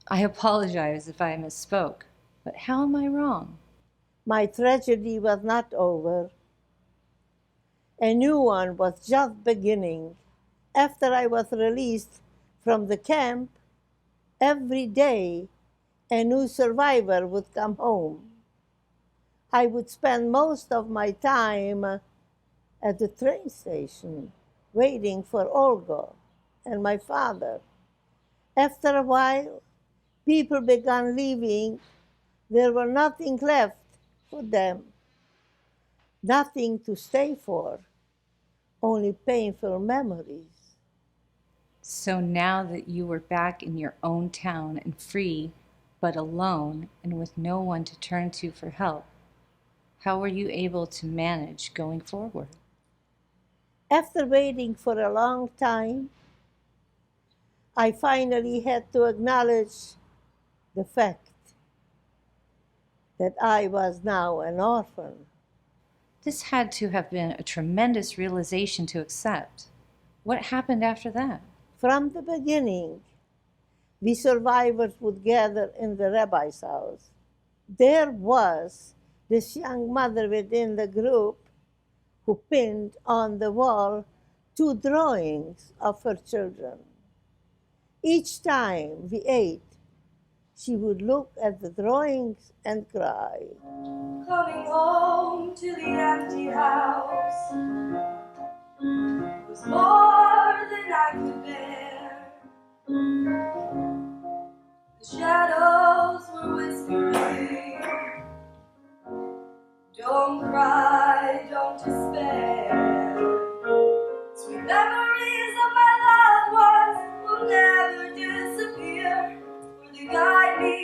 I apologize if I misspoke, but how am I wrong? My tragedy was not over. A new one was just beginning. After I was released from the camp, every day a new survivor would come home. I would spend most of my time at the train station waiting for Olga and my father. After a while, people began leaving. There were nothing left for them, nothing to stay for, only painful memories. So now that you were back in your own town and free, but alone and with no one to turn to for help, how were you able to manage going forward? After waiting for a long time, I finally had to acknowledge the fact that I was now an orphan. This had to have been a tremendous realization to accept. What happened after that? From the beginning, we survivors would gather in the rabbi's house. There was this young mother within the group who pinned on the wall 2 drawings of her children. Each time we ate, she would look at the drawings and cry. Coming home to the empty house was more than I could bear. The shadows were whispering, don't cry, don't despair. Sweet memories of my loved ones will never disappear, for they guide me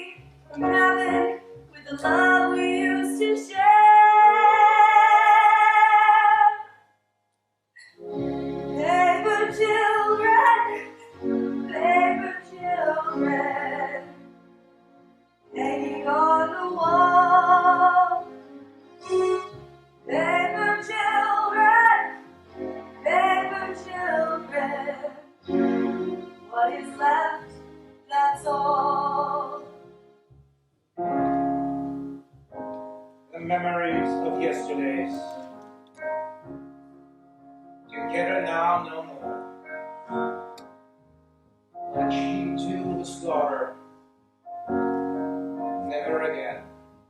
from heaven with the love we used to share. Paper children, hanging on the wall. Paper children, what is left, that's all. The memories of yesterdays. Together now no more. Like sheep to the slaughter. Never again.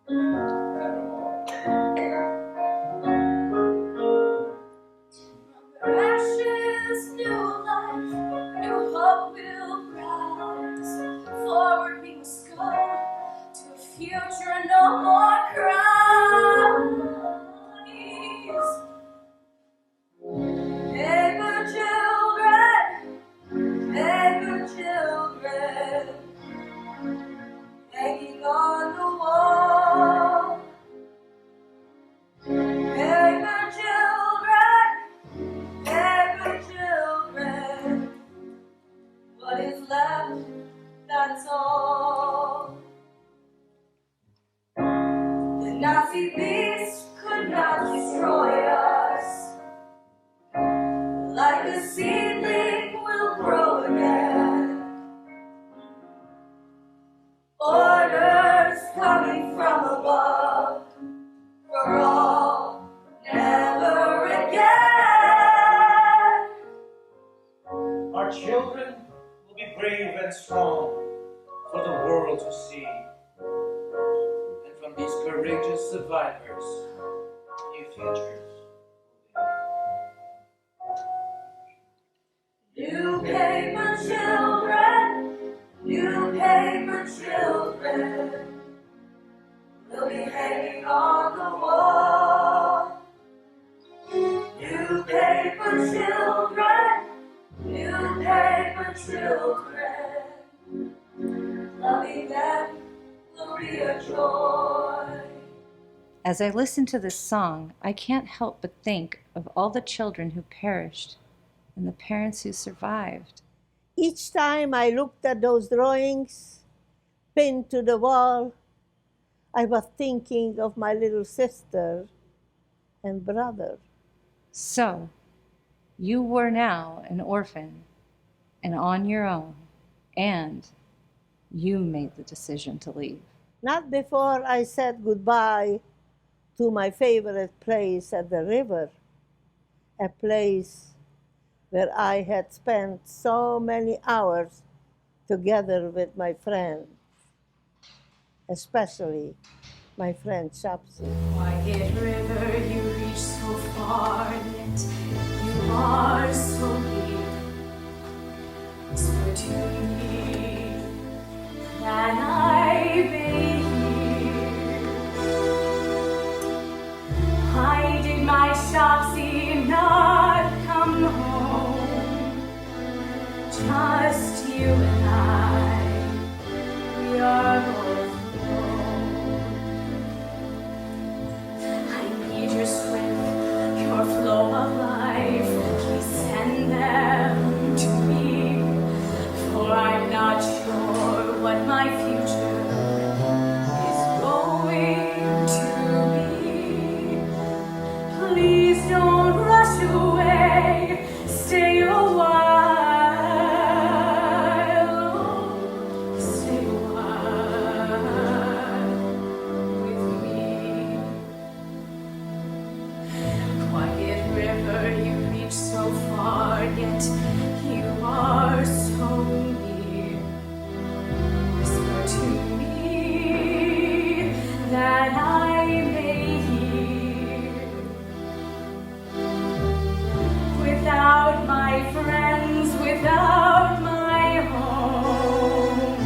Nevermore. Ashes, new life, new hope will rise. Forward we must go to a future no more cries. Paper children, hanging on the wall. Paper children, what is left, that's all. The Nazi beast could not destroy us. Like a seedling will grow again. Orders coming from above for all, never again. Our children will be brave and strong for the world to see. And from these courageous survivors, new futures. New paper children will be hanging on the wall. New paper children, loving them will be a joy. As I listen to this song, I can't help but think of all the children who perished and the parents who survived. Each time I looked at those drawings pinned to the wall, I was thinking of my little sister and brother. So, you were now an orphan and on your own, and you made the decision to leave. Not before I said goodbye to my favorite place at the river, a place where I had spent so many hours together with my friends. especially my friend Shapsi. Quiet river, you reach so far, yet you are so near. Whisper to me that I may hear. Why did my Shopsy not come home? Just you and I, we are both alone. I need your strength, your flow of life. Please send them to me, for I'm not sure what my future is going to be. Please don't rush away, stay a while. Stay a while with me. Quiet river, you reach so far, yet you are so near. Whisper to me that I may hear. Without my friends, without my home,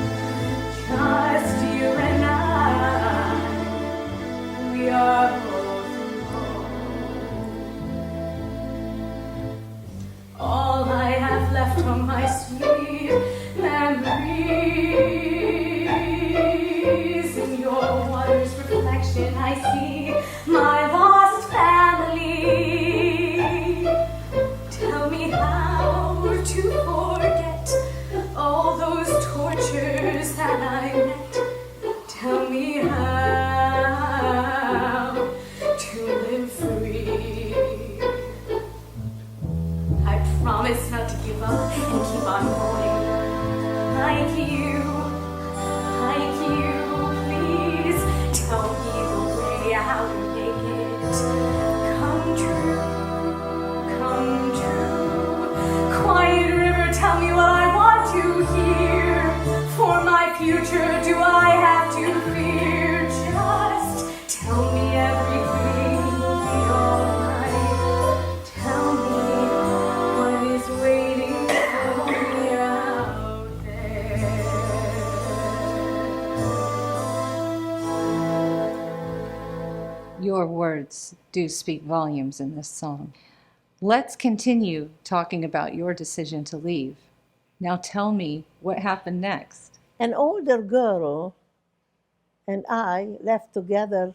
just you and I, we are both alone. All I have left from my sweet memories, in your water's reflection I see my lost family. Tell me how to forget all those tortures that I met. Tell me how to live free. I promise not to give up and keep on going. Like you, please tell me the way how to make it come true, come true. Quiet river, tell me what I want to hear. For my future, do I have to fear? Just tell me everything will be alright. Tell me what is waiting for me out there. Your words do speak volumes in this song. Let's continue talking about your decision to leave. Now tell me what happened next. An older girl and I left together,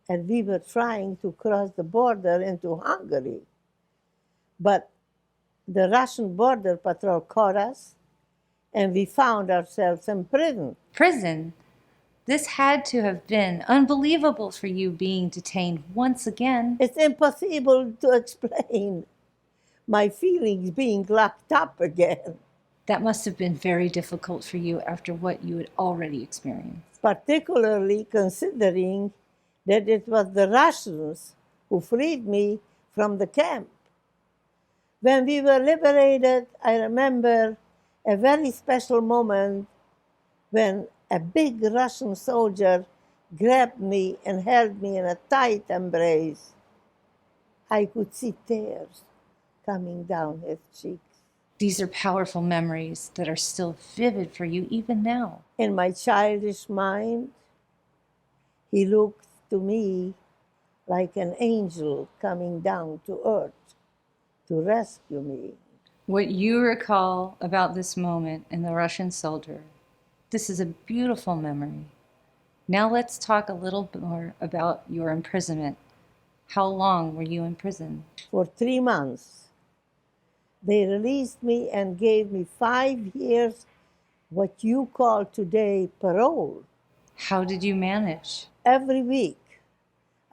and we were trying to cross the border into Hungary. But the Russian border patrol caught us, and we found ourselves in prison. Prison? This had to have been unbelievable for you being detained once again. It's impossible to explain my feelings being locked up again, That must have been very difficult for you after what you had already experienced. particularly considering that it was the Russians who freed me from the camp. When we were liberated, I remember a very special moment when a big Russian soldier grabbed me and held me in a tight embrace. I could see tears coming down his cheeks. These are powerful memories that are still vivid for you even now. In my childish mind, he looked to me like an angel coming down to earth to rescue me. What you recall about this moment in the Russian soldier, this is a beautiful memory. Now let's talk a little more about your imprisonment. How long were you in prison? For 3 months, they released me and gave me 5 years, what you call today parole. How did you manage? Every week,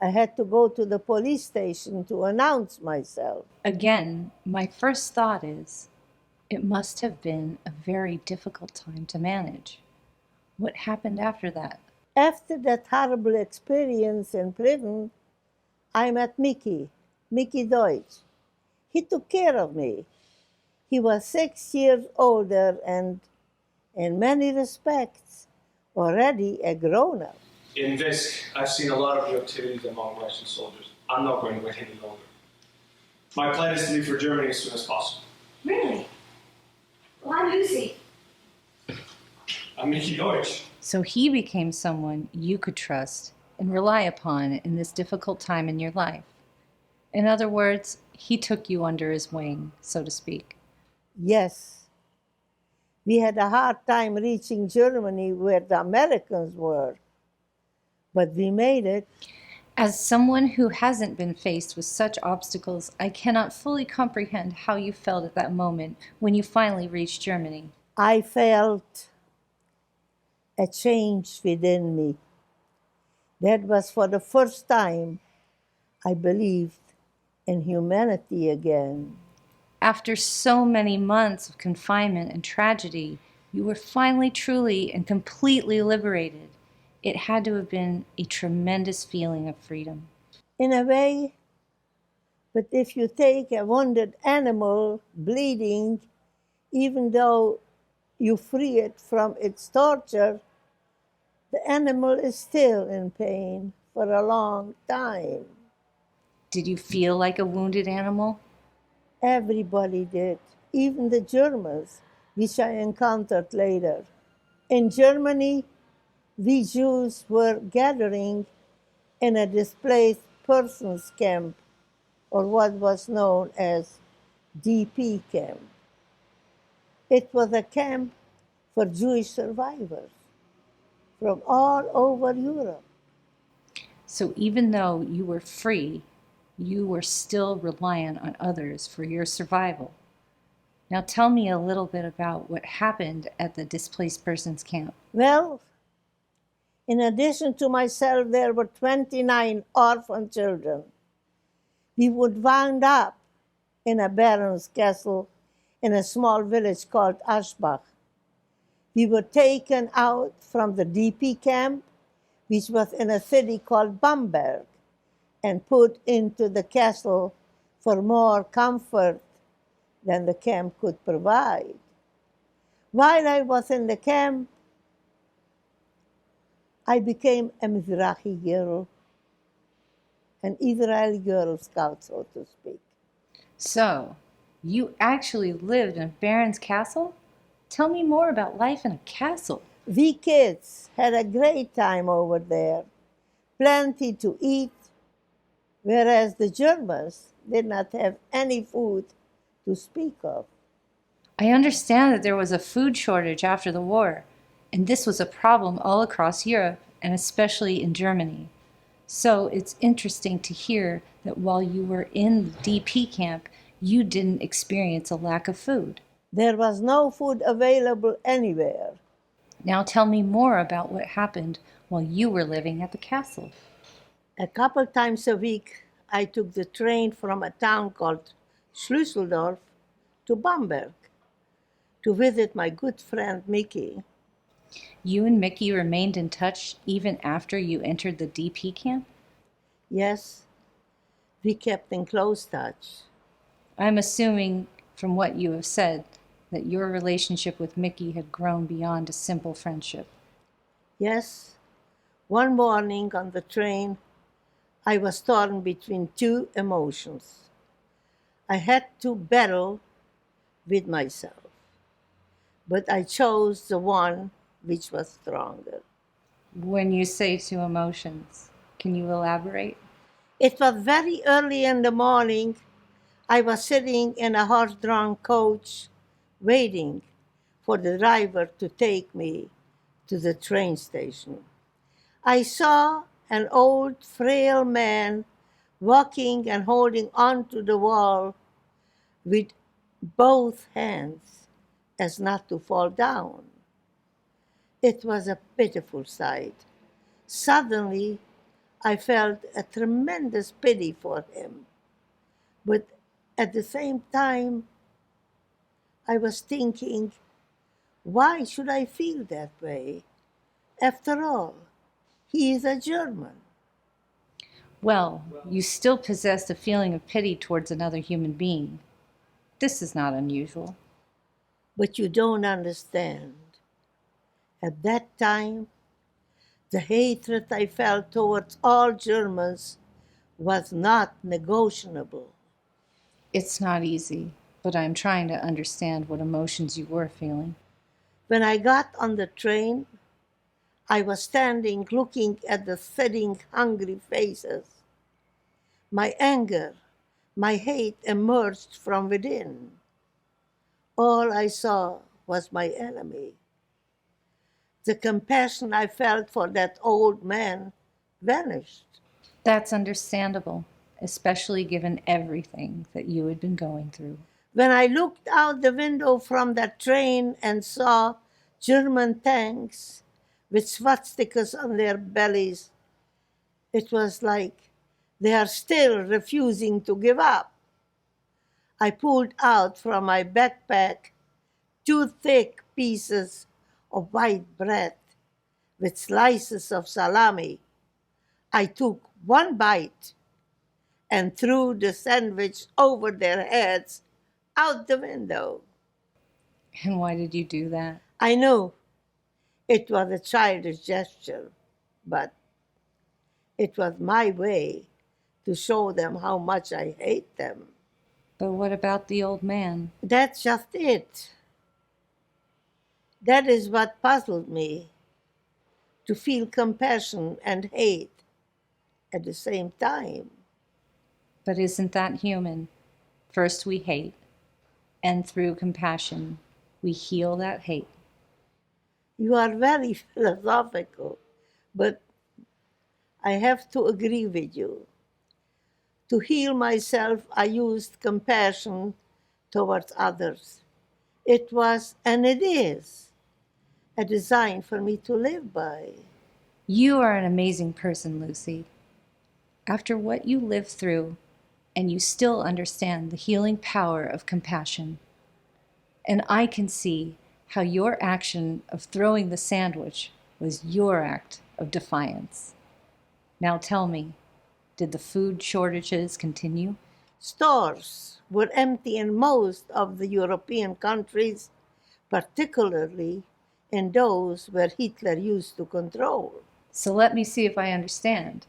I had to go to the police station to announce myself. Again, my first thought is, it must have been a very difficult time to manage. What happened after that? After that horrible experience in prison, I met Lucy Deutsch. He took care of me. He was 6 years older and, in many respects, already a grown-up. In this, I've seen a lot of your activities among Russian soldiers. I'm not going to wait any longer. My plan is to leave for Germany as soon as possible. Really? Well, I'm Lucy. I'm Lucy Deutsch. So he became someone you could trust and rely upon in this difficult time in your life. In other words, he took you under his wing, so to speak. Yes, we had a hard time reaching Germany where the Americans were, but we made it. As someone who hasn't been faced with such obstacles, I cannot fully comprehend how you felt at that moment when you finally reached Germany. I felt a change within me. That was for the first time I believed in humanity again. After so many months of confinement and tragedy, you were finally truly and completely liberated. It had to have been a tremendous feeling of freedom. In a way, but if you take a wounded animal bleeding, even though you free it from its torture, the animal is still in pain for a long time. Did you feel like a wounded animal? Everybody did, even the Germans, which I encountered later. In Germany, we Jews were gathering in a displaced persons camp, or what was known as DP camp. It was a camp for Jewish survivors from all over Europe. So even though you were free, you were still reliant on others for your survival. Now tell me a little bit about what happened at the displaced persons camp. Well, in addition to myself, there were 29 orphan children. We would wound up in a baron's castle in a small village called Aschbach. We were taken out from the DP camp, which was in a city called Bamberg, and put into the castle for more comfort than the camp could provide. While I was in the camp, I became a Mizrahi girl, an Israeli Girl Scout, so to speak. So, you actually lived in a baron's castle? Tell me more about life in a castle. We kids had a great time over there, plenty to eat, whereas the Germans did not have any food to speak of. I understand that there was a food shortage after the war, and this was a problem all across Europe, and especially in Germany. So it's interesting to hear that while you were in the DP camp, you didn't experience a lack of food. There was no food available anywhere. Now tell me more about what happened while you were living at the castle. A couple times a week, I took the train from a town called Schlüsseldorf to Bamberg to visit my good friend Mickey. You and Mickey remained in touch even after you entered the DP camp? Yes, we kept in close touch. I'm assuming from what you have said that your relationship with Mickey had grown beyond a simple friendship. Yes, one morning on the train, I was torn between two emotions. I had to battle with myself, but I chose the one which was stronger. When you say two emotions, can you elaborate? It was very early in the morning. I was sitting in a horse-drawn coach waiting for the driver to take me to the train station. I saw an old, frail man walking and holding onto the wall with both hands as not to fall down. It was a pitiful sight. Suddenly, I felt a tremendous pity for him. But at the same time, I was thinking, why should I feel that way? After all, he is a German. Well, you still possessed a feeling of pity towards another human being. This is not unusual. But you don't understand. At that time, The hatred I felt towards all Germans was not negotiable. It's not easy, but I'm trying to understand what emotions you were feeling. When I got on the train, I was standing looking at the sitting hungry faces. My anger, my hate emerged from within. All I saw was my enemy. The compassion I felt for that old man vanished. That's understandable, especially given everything that you had been going through. When I looked out the window from that train and saw German tanks with swastikas on their bellies, it was like they are still refusing to give up. I pulled out from my backpack 2 thick pieces of white bread with slices of salami. I took one bite and threw the sandwich over their heads out the window. And why did you do that? I knew it was a childish gesture, but it was my way to show them how much I hate them. But what about the old man? That's just it. That is what puzzled me, to feel compassion and hate at the same time. But isn't that human? First we hate, and through compassion, we heal that hate. You are very philosophical, but I have to agree with you. To heal myself, I used compassion towards others. It was, and it is, a design for me to live by. You are an amazing person, Lucy. After what you lived through, and you still understand the healing power of compassion. And I can see how your action of throwing the sandwich was your act of defiance. Now tell me, did the food shortages continue? Stores were empty in most of the European countries, particularly in those where Hitler used to control. So let me see if I understand.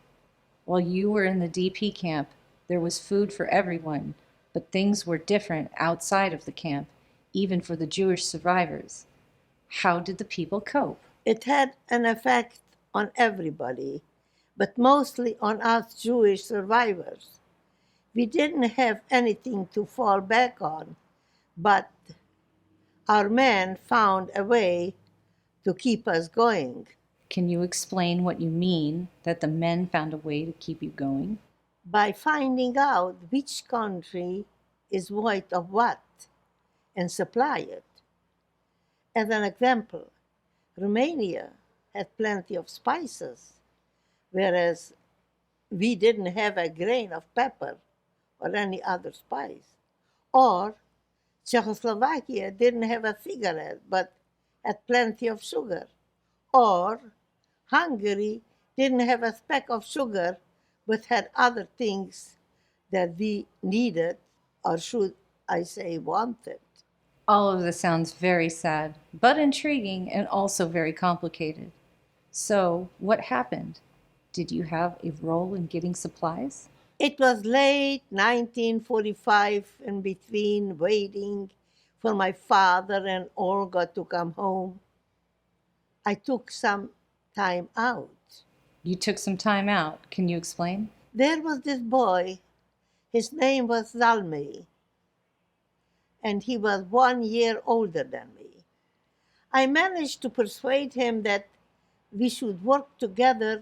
While you were in the DP camp, there was food for everyone, but things were different outside of the camp, even for the Jewish survivors. How did the people cope? It had an effect on everybody, but mostly on us Jewish survivors. We didn't have anything to fall back on, but our men found a way to keep us going. Can you explain what you mean that the men found a way to keep you going? By finding out which country is void of what and supply it. As an example, Romania had plenty of spices, whereas we didn't have a grain of pepper or any other spice. Or Czechoslovakia didn't have a cigarette but had plenty of sugar. Or Hungary didn't have a speck of sugar but had other things that we needed, or should I say wanted. All of this sounds very sad, but intriguing and also very complicated. So, what happened? Did you have a role in getting supplies? It was late 1945, in between waiting for my father and Olga to come home. I took some time out. You took some time out. Can you explain? There was this boy, his name was Zalmay, and he was 1 year older than me. I managed to persuade him that we should work together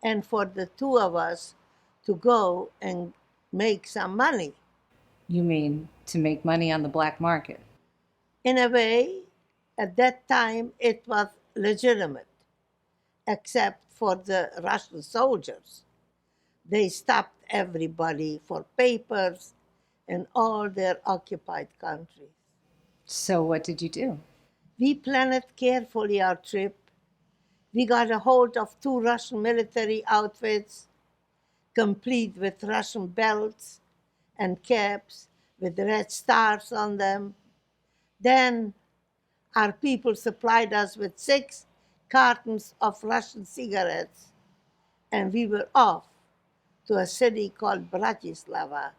and for the two of us to go and make some money. You mean to make money on the black market? In a way, at that time it was legitimate, except for the Russian soldiers. They stopped everybody for papers in all their occupied countries. So, what did you do? We planned carefully our trip. We got a hold of 2 Russian military outfits, complete with Russian belts and caps with red stars on them. Then our people supplied us with 6 cartons of Russian cigarettes, and we were off to a city called Bratislava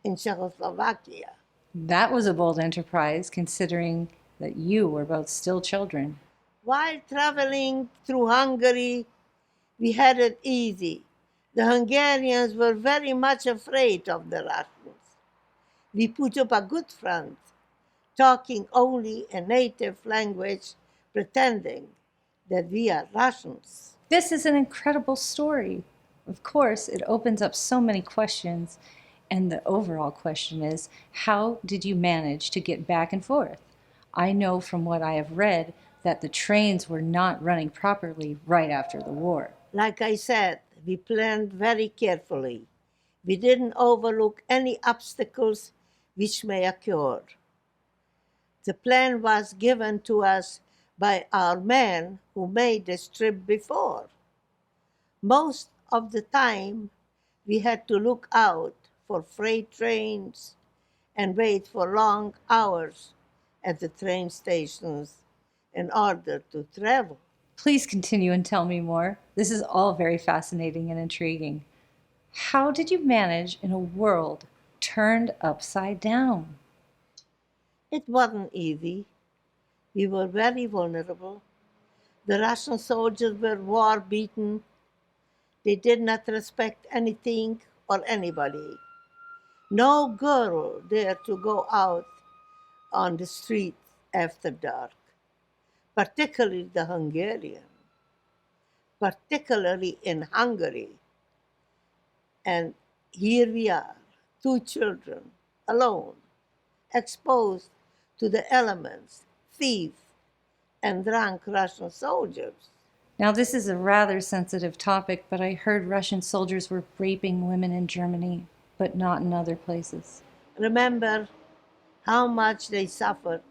in Czechoslovakia. That was a bold enterprise, considering that you were both still children. While traveling through Hungary, we had it easy. The Hungarians were very much afraid of the Russians. We put up a good front, talking only a native language, pretending that we are Russians. This is an incredible story. Of course, it opens up so many questions, and the overall question is, how did you manage to get back and forth? I know from what I have read that the trains were not running properly right after the war. Like I said, we planned very carefully. We didn't overlook any obstacles which may occur. The plan was given to us by our men who made this trip before. Most of the time, we had to look out for freight trains and wait for long hours at the train stations in order to travel. Please continue and tell me more. This is all very fascinating and intriguing. How did you manage in a world turned upside down? It wasn't easy. We were very vulnerable. The Russian soldiers were war beaten. They did not respect anything or anybody. No girl dared to go out on the street after dark, particularly the Hungarian, particularly in Hungary. And here we are, two children, alone, exposed to the elements, thieves, and drunk Russian soldiers. Now, this is a rather sensitive topic, but I heard Russian soldiers were raping women in Germany, but not in other places. Remember how much they suffered.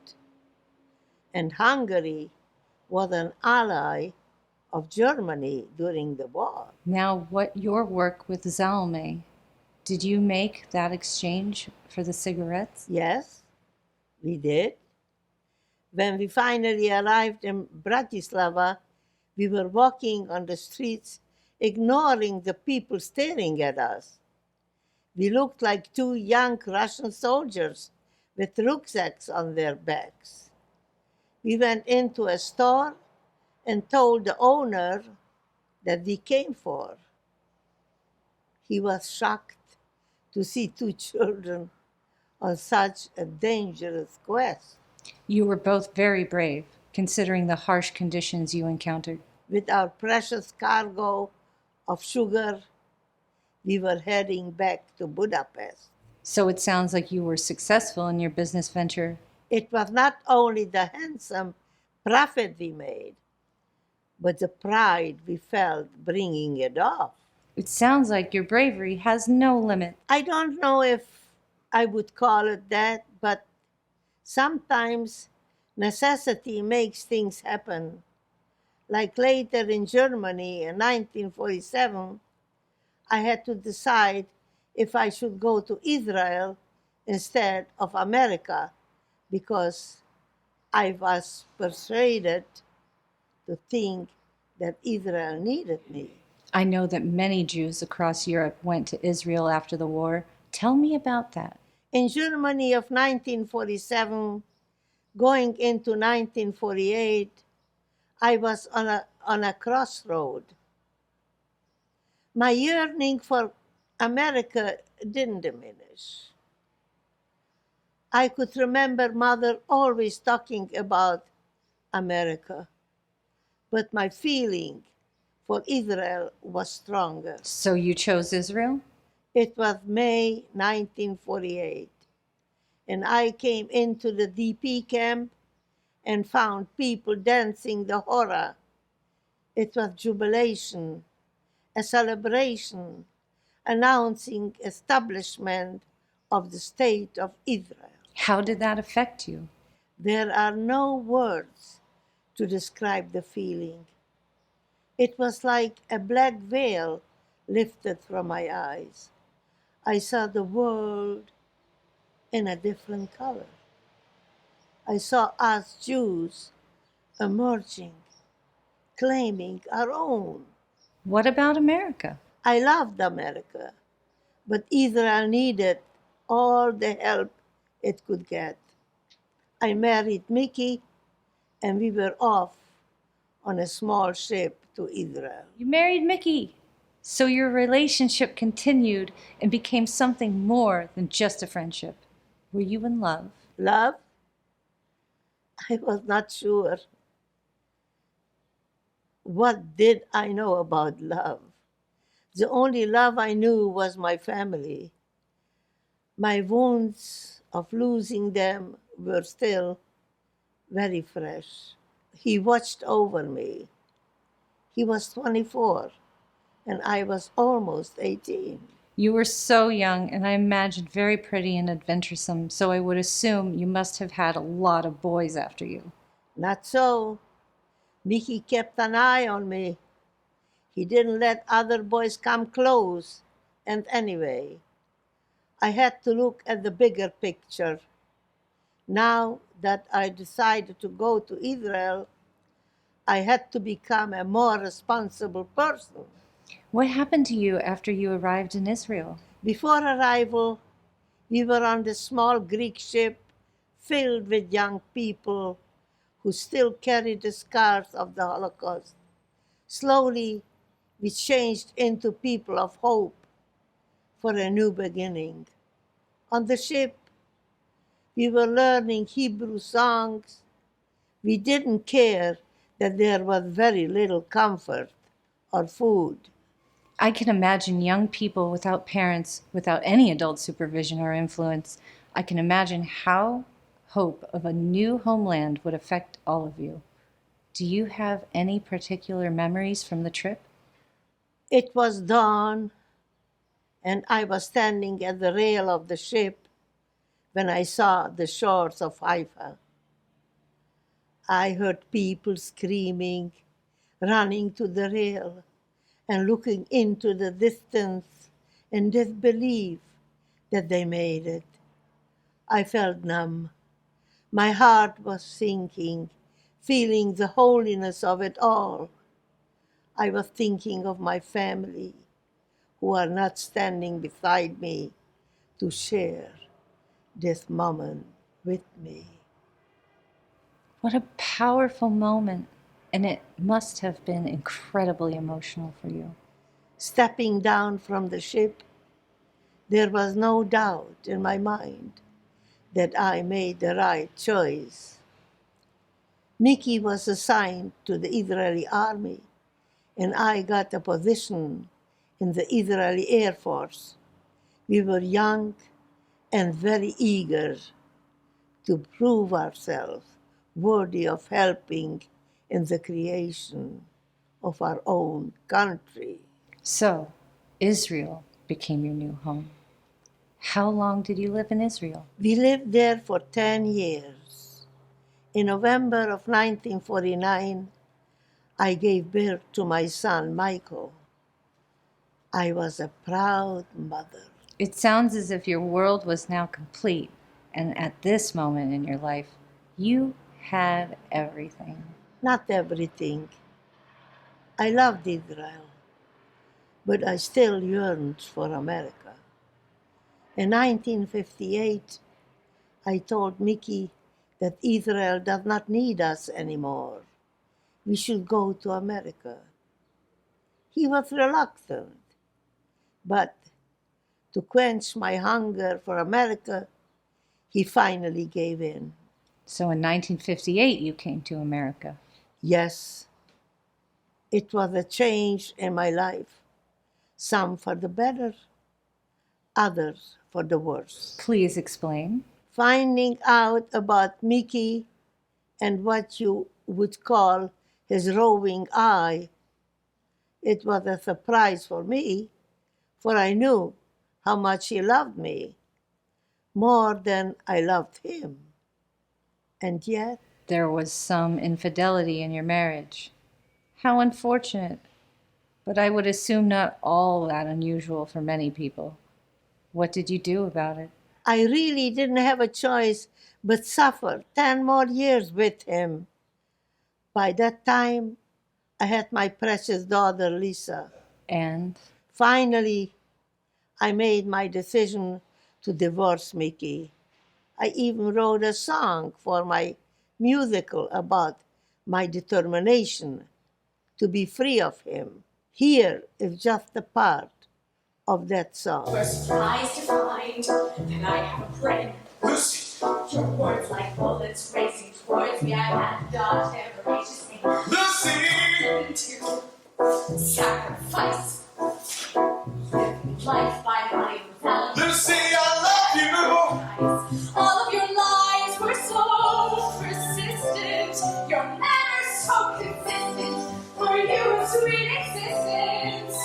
And Hungary was an ally of Germany during the war. Now, what your work with Zalme, did you make that exchange for the cigarettes? Yes, we did. When we finally arrived in Bratislava, we were walking on the streets, ignoring the people staring at us. We looked like two young Russian soldiers with rucksacks on their backs. We went into a store and told the owner that we came for. He was shocked to see two children on such a dangerous quest. You were both very brave, considering the harsh conditions you encountered. With our precious cargo of sugar, we were heading back to Budapest. So it sounds like you were successful in your business venture. It was not only the handsome profit we made, but the pride we felt bringing it off. It sounds like your bravery has no limit. I don't know if I would call it that, but sometimes necessity makes things happen. Like later in Germany in 1947, I had to decide if I should go to Israel instead of America because I was persuaded to think that Israel needed me. I know that many Jews across Europe went to Israel after the war. Tell me about that. In Germany of 1947, going into 1948, I was on a crossroad. My yearning for America didn't diminish. I could remember Mother always talking about America, but my feeling for Israel was stronger. So you chose Israel? It was May 1948, and I came into the DP camp and found people dancing the hora. It was jubilation, a celebration, announcing establishment of the state of Israel. How did that affect you? There are no words to describe the feeling. It was like a black veil lifted from my eyes. I saw the world in a different color. I saw us Jews emerging claiming our own. What about America? I loved America, but Israel needed all the help it could get. I married Mickey, and we were off on a small ship to Israel. You married Mickey. So your relationship continued and became something more than just a friendship. Were you in love? Love? I was not sure. What did I know about love? The only love I knew was my family. My wounds of losing them were still very fresh. He watched over me. He was 24, and I was almost 18. You were so young, and I imagined very pretty and adventuresome, so I would assume you must have had a lot of boys after you. Not so. Mickey kept an eye on me. He didn't let other boys come close. And anyway, I had to look at the bigger picture. Now that I decided to go to Israel, I had to become a more responsible person. What happened to you after you arrived in Israel? Before arrival, we were on the small Greek ship filled with young people who still carried the scars of the Holocaust. Slowly, we changed into people of hope for a new beginning. On the ship, we were learning Hebrew songs. We didn't care that there was very little comfort or food. I can imagine young people without parents, without any adult supervision or influence. I can imagine how hope of a new homeland would affect all of you. Do you have any particular memories from the trip? It was dawn, and I was standing at the rail of the ship when I saw the shores of Haifa. I heard people screaming, running to the rail, and looking into the distance in disbelief that they made it. I felt numb. My heart was sinking, feeling the holiness of it all. I was thinking of my family, who are not standing beside me to share this moment with me. What a powerful moment, and it must have been incredibly emotional for you. Stepping down from the ship, there was no doubt in my mind that I made the right choice. Mickey was assigned to the Israeli army, and I got a position in the Israeli Air Force. We were young and very eager to prove ourselves worthy of helping in the creation of our own country. So, Israel became your new home. How long did you live in Israel? We lived there for 10 years. In November of 1949, I gave birth to my son, Michael. I was a proud mother. It sounds as if your world was now complete, and at this moment in your life, you had everything. Not everything. I loved Israel, but I still yearned for America. In 1958, I told Mickey that Israel does not need us anymore. We should go to America. He was reluctant, but to quench my hunger for America, he finally gave in. So in 1958, you came to America. Yes, it was a change in my life, some for the better, others for the worse. Please explain. Finding out about Mickey and what you would call his roving eye, it was a surprise for me, for I knew how much he loved me, more than I loved him. And yet, There was some infidelity in your marriage. How unfortunate. But I would assume not all that unusual for many people. What did you do about it? I really didn't have a choice but suffer 10 more years with him. By that time, I had my precious daughter, Lisa. And Finally, I made my decision to divorce Mickey. I even wrote a song for my musical about my determination to be free of him. Here is just a part of that song. We're surprised to find that I have a friend. Lucy! Your words like bullets racing towards me. I had dodged every voracious aim. Lucy! To sacrifice living life by my own Lucy, I love you! All of your lies were so persistent, your manners so consistent. For you, sweet existence,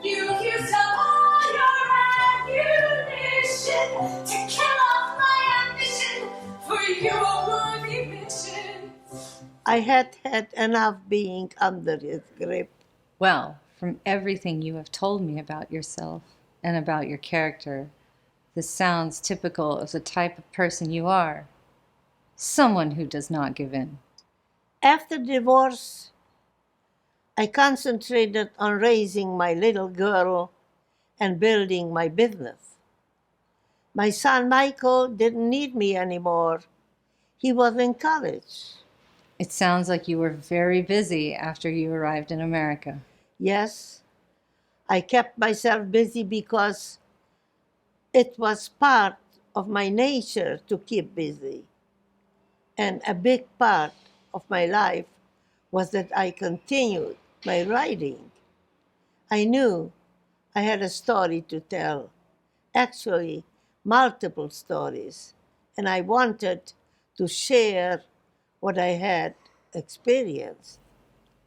you used up all your ammunition to kill off my ambition. For you, a worthy mission. I had had enough being under his grip. well, from everything you have told me about yourself and about your character, this sounds typical of the type of person you are. Someone who does not give in. After divorce, I concentrated on raising my little girl and building my business. My son Michael didn't need me anymore. He was in college. It sounds like you were very busy after you arrived in America. Yes, I kept myself busy because it was part of my nature to keep busy. And a big part of my life was that I continued my writing. I knew I had a story to tell, actually, multiple stories, and I wanted to share what I had experienced.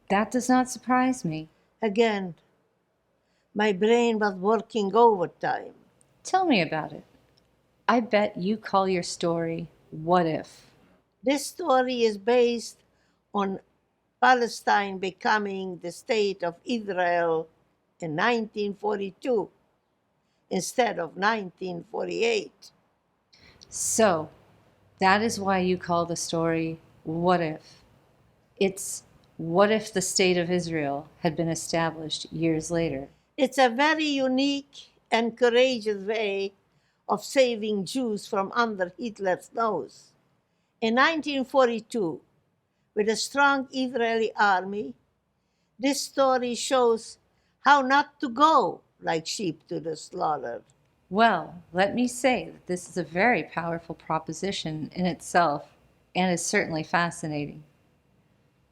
That does not surprise me. Again, my brain was working overtime. Tell me about it. I bet you call your story What If? This story is based on Palestine becoming the state of Israel in 1942 instead of 1948. So, that is why you call the story What If? It's what if the state of Israel had been established years later? It's a very unique and courageous way of saving Jews from under Hitler's nose. In 1942, with a strong Israeli army, this story shows how not to go like sheep to the slaughter. Well, let me say that this is a very powerful proposition in itself and is certainly fascinating.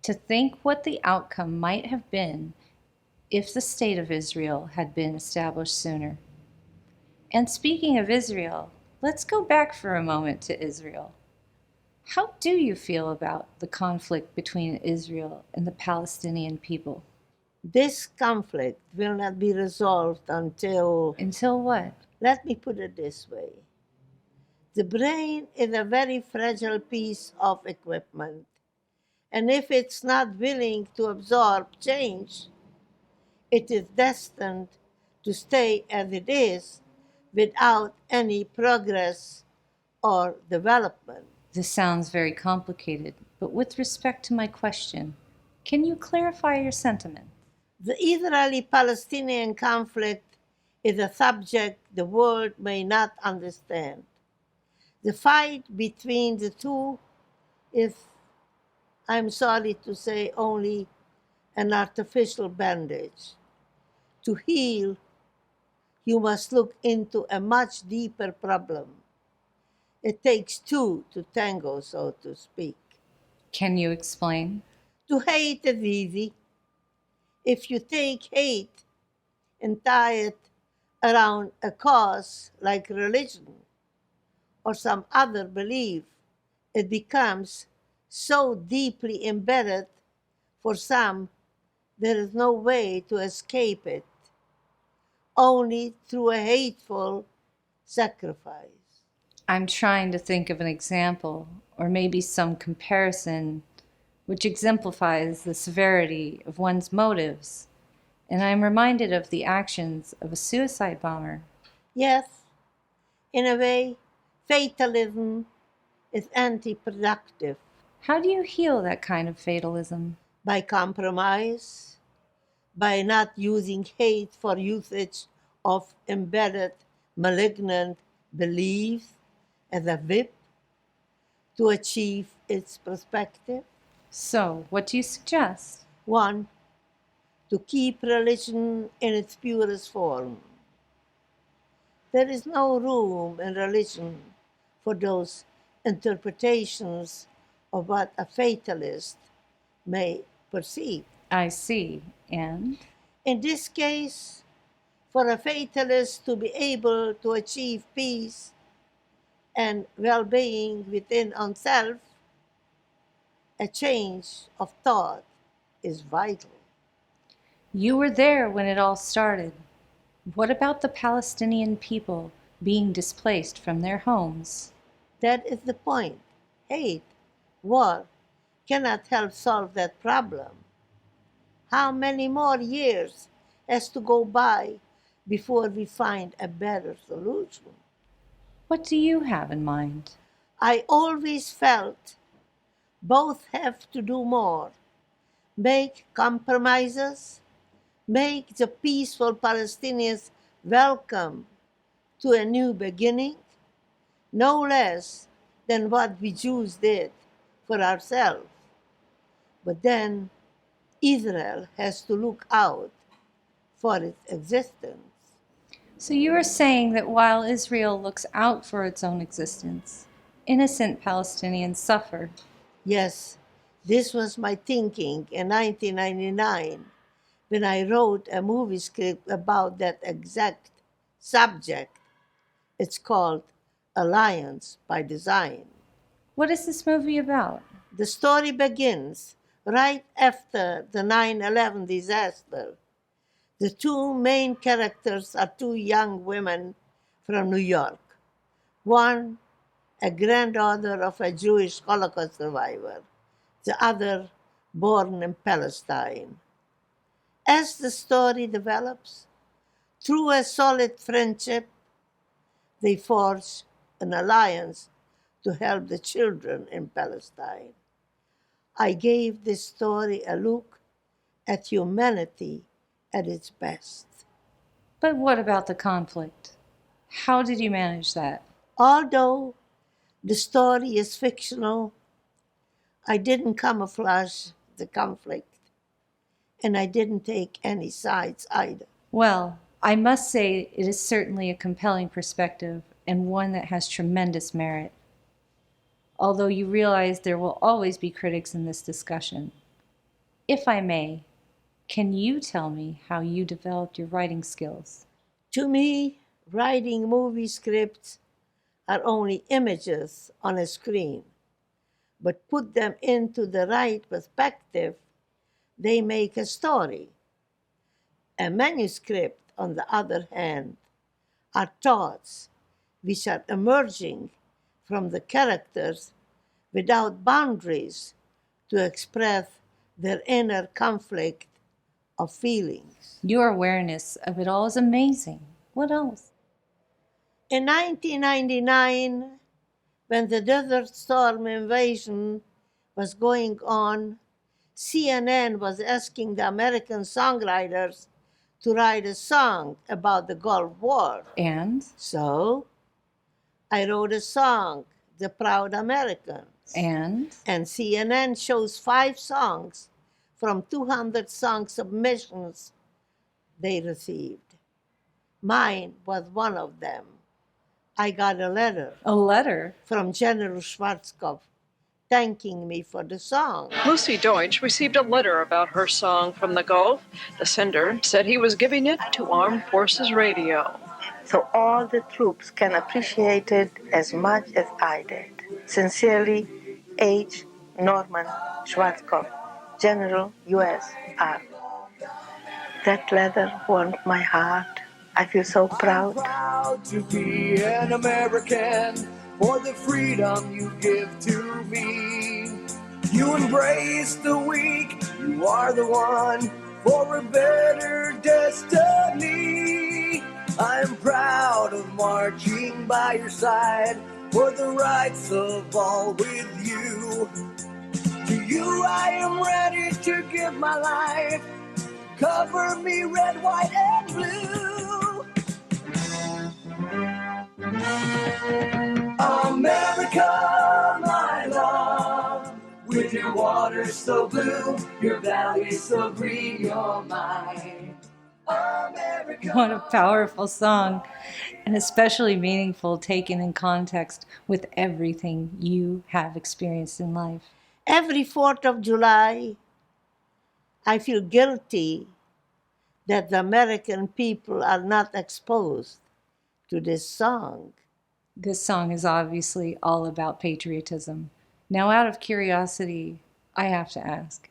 To think what the outcome might have been if the state of Israel had been established sooner. And speaking of Israel, let's go back for a moment to Israel. How do you feel about the conflict between Israel and the Palestinian people? This conflict will not be resolved until, Until what? let me put it this way. The brain is a very fragile piece of equipment, and if it's not willing to absorb change, it is destined to stay as it is without any progress or development. This sounds very complicated, but with respect to my question, can you clarify your sentiment? The Israeli-Palestinian conflict is a subject the world may not understand. The fight between the two is, I'm sorry to say, only an artificial bandage. To heal, you must look into a much deeper problem. It takes two to tango, so to speak. Can you explain? To hate is easy. If you take hate and tie it around a cause like religion or some other belief, it becomes so deeply embedded for some there is no way to escape it, only through a hateful sacrifice. I'm trying to think of an example, or maybe some comparison, which exemplifies the severity of one's motives, and I'm reminded of the actions of a suicide bomber. Yes, in a way, fatalism is anti-productive. How do you heal that kind of fatalism? by compromise, by not using hate for usage of embedded malignant beliefs as a whip to achieve its perspective. So, what do you suggest? One, to keep religion in its purest form. There is no room in religion for those interpretations of what a fatalist may perceive. I see. And? In this case, for a fatalist to be able to achieve peace and well-being within oneself, a change of thought is vital. You were there when it all started. What about the Palestinian people being displaced from their homes? That is the point. Hate, war, cannot help solve that problem. How many more years has to go by before we find a better solution? What do you have in mind? I always felt both have to do more, make compromises, make the peaceful Palestinians welcome to a new beginning, no less than what we Jews did for ourselves. But then Israel has to look out for its existence. So you are saying that while Israel looks out for its own existence, innocent Palestinians suffer. Yes, this was my thinking in 1999 when I wrote a movie script about that exact subject. It's called Alliance by Design. What is this movie about? The story begins right after the 9/11 disaster. The two main characters are two young women from New York. One, a granddaughter of a Jewish Holocaust survivor, the other, born in Palestine. As the story develops, through a solid friendship, they forge an alliance to help the children in Palestine. I gave this story a look at humanity at its best. But what about the conflict? How did you manage that? Although the story is fictional, I didn't camouflage the conflict, and I didn't take any sides either. Well, I must say it is certainly a compelling perspective and one that has tremendous merit. Although you realize there will always be critics in this discussion. If I may, can you tell me how you developed your writing skills? To me, writing movie scripts are only images on a screen, but put them into the right perspective, they make a story. A manuscript, on the other hand, are thoughts which are emerging from the characters without boundaries to express their inner conflict of feelings. Your awareness of it all is amazing. What else? In 1999, when the Desert Storm invasion was going on, CNN was asking the American songwriters to write a song about the Gulf War. And? So I wrote a song, The Proud Americans. And? And CNN chose 5 songs from 200 song submissions they received. Mine was one of them. I got a letter. A letter? From General Schwarzkopf thanking me for the song. Lucy Deutsch received a letter about her song from the Gulf. The sender said he was giving it to Armed Forces Radio. So all the troops can appreciate it as much as I did. Sincerely, H. Norman Schwarzkopf, General, U.S. Army. That letter warmed my heart. I feel so proud. Proud to be an American for the freedom you give to me. You embrace the weak, you are the one for a better destiny. I'm proud of marching by your side for the rights of all with you. To you I am ready to give my life. Cover me red, white, and blue. America, my love, with your waters so blue, your valleys so green, you're mine. America. What a powerful song, and especially meaningful taken in context with everything you have experienced in life. Every 4th of July, I feel guilty that the American people are not exposed to this song. This song is obviously all about patriotism. Now, out of curiosity, I have to ask,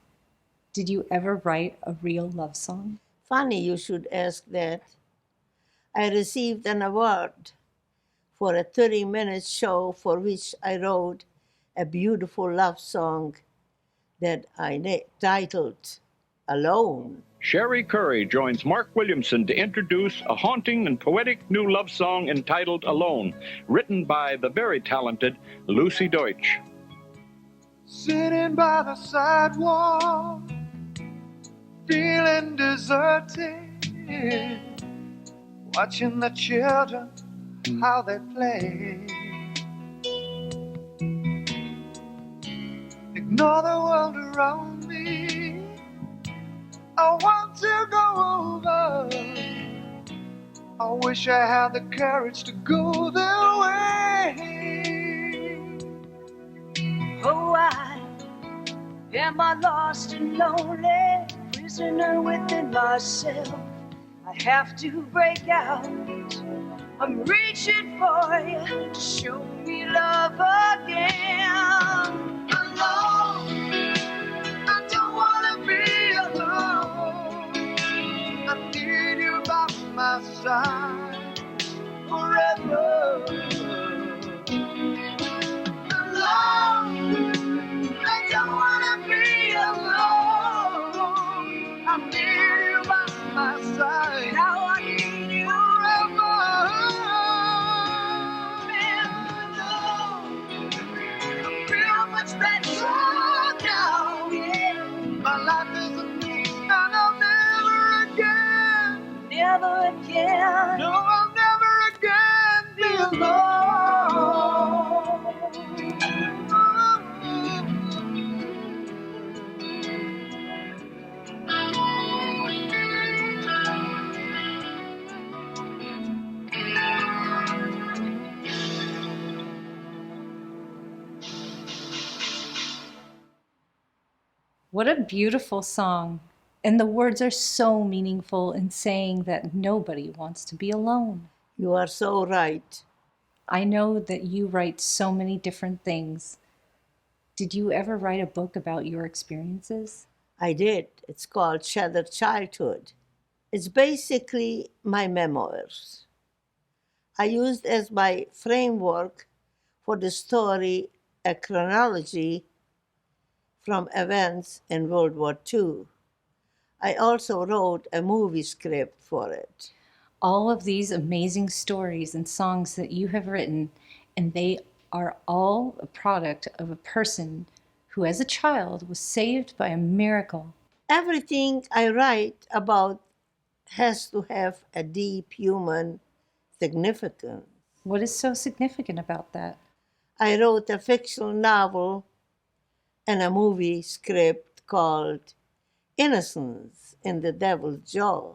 did you ever write a real love song? Funny you should ask that. I received an award for a 30-minute show for which I wrote a beautiful love song that I titled Alone. Sherry Curry joins Mark Williamson to introduce a haunting and poetic new love song entitled Alone, written by the very talented Lucy Deutsch. Sitting by the sidewalk, feeling deserted, watching the children, how they play. Ignore the world around me, I want to go over. I wish I had the courage to go their way. Oh, I am I lost and lonely, prisoner within myself. I have to break out. I'm reaching for you to show me love again. Alone, I don't wanna be alone. I need you by my side forever. Alone, I don't wanna be alone. I need you by my side. Now I need you forever. I feel much better now. Yeah. My life is a new and I'll never again. Never again. No, I'll never again be alone. What a beautiful song. And the words are so meaningful in saying that nobody wants to be alone. You are so right. I know that you write so many different things. Did you ever write a book about your experiences? I did. It's called Shattered Childhood. It's basically my memoirs. I used as my framework for the story a chronology from events in World War II. I also wrote a movie script for it. All of these amazing stories and songs that you have written, and they are all a product of a person who, as a child, was saved by a miracle. Everything I write about has to have a deep human significance. What is so significant about that? I wrote a fictional novel and a movie script called Innocence in the Devil's Jaw.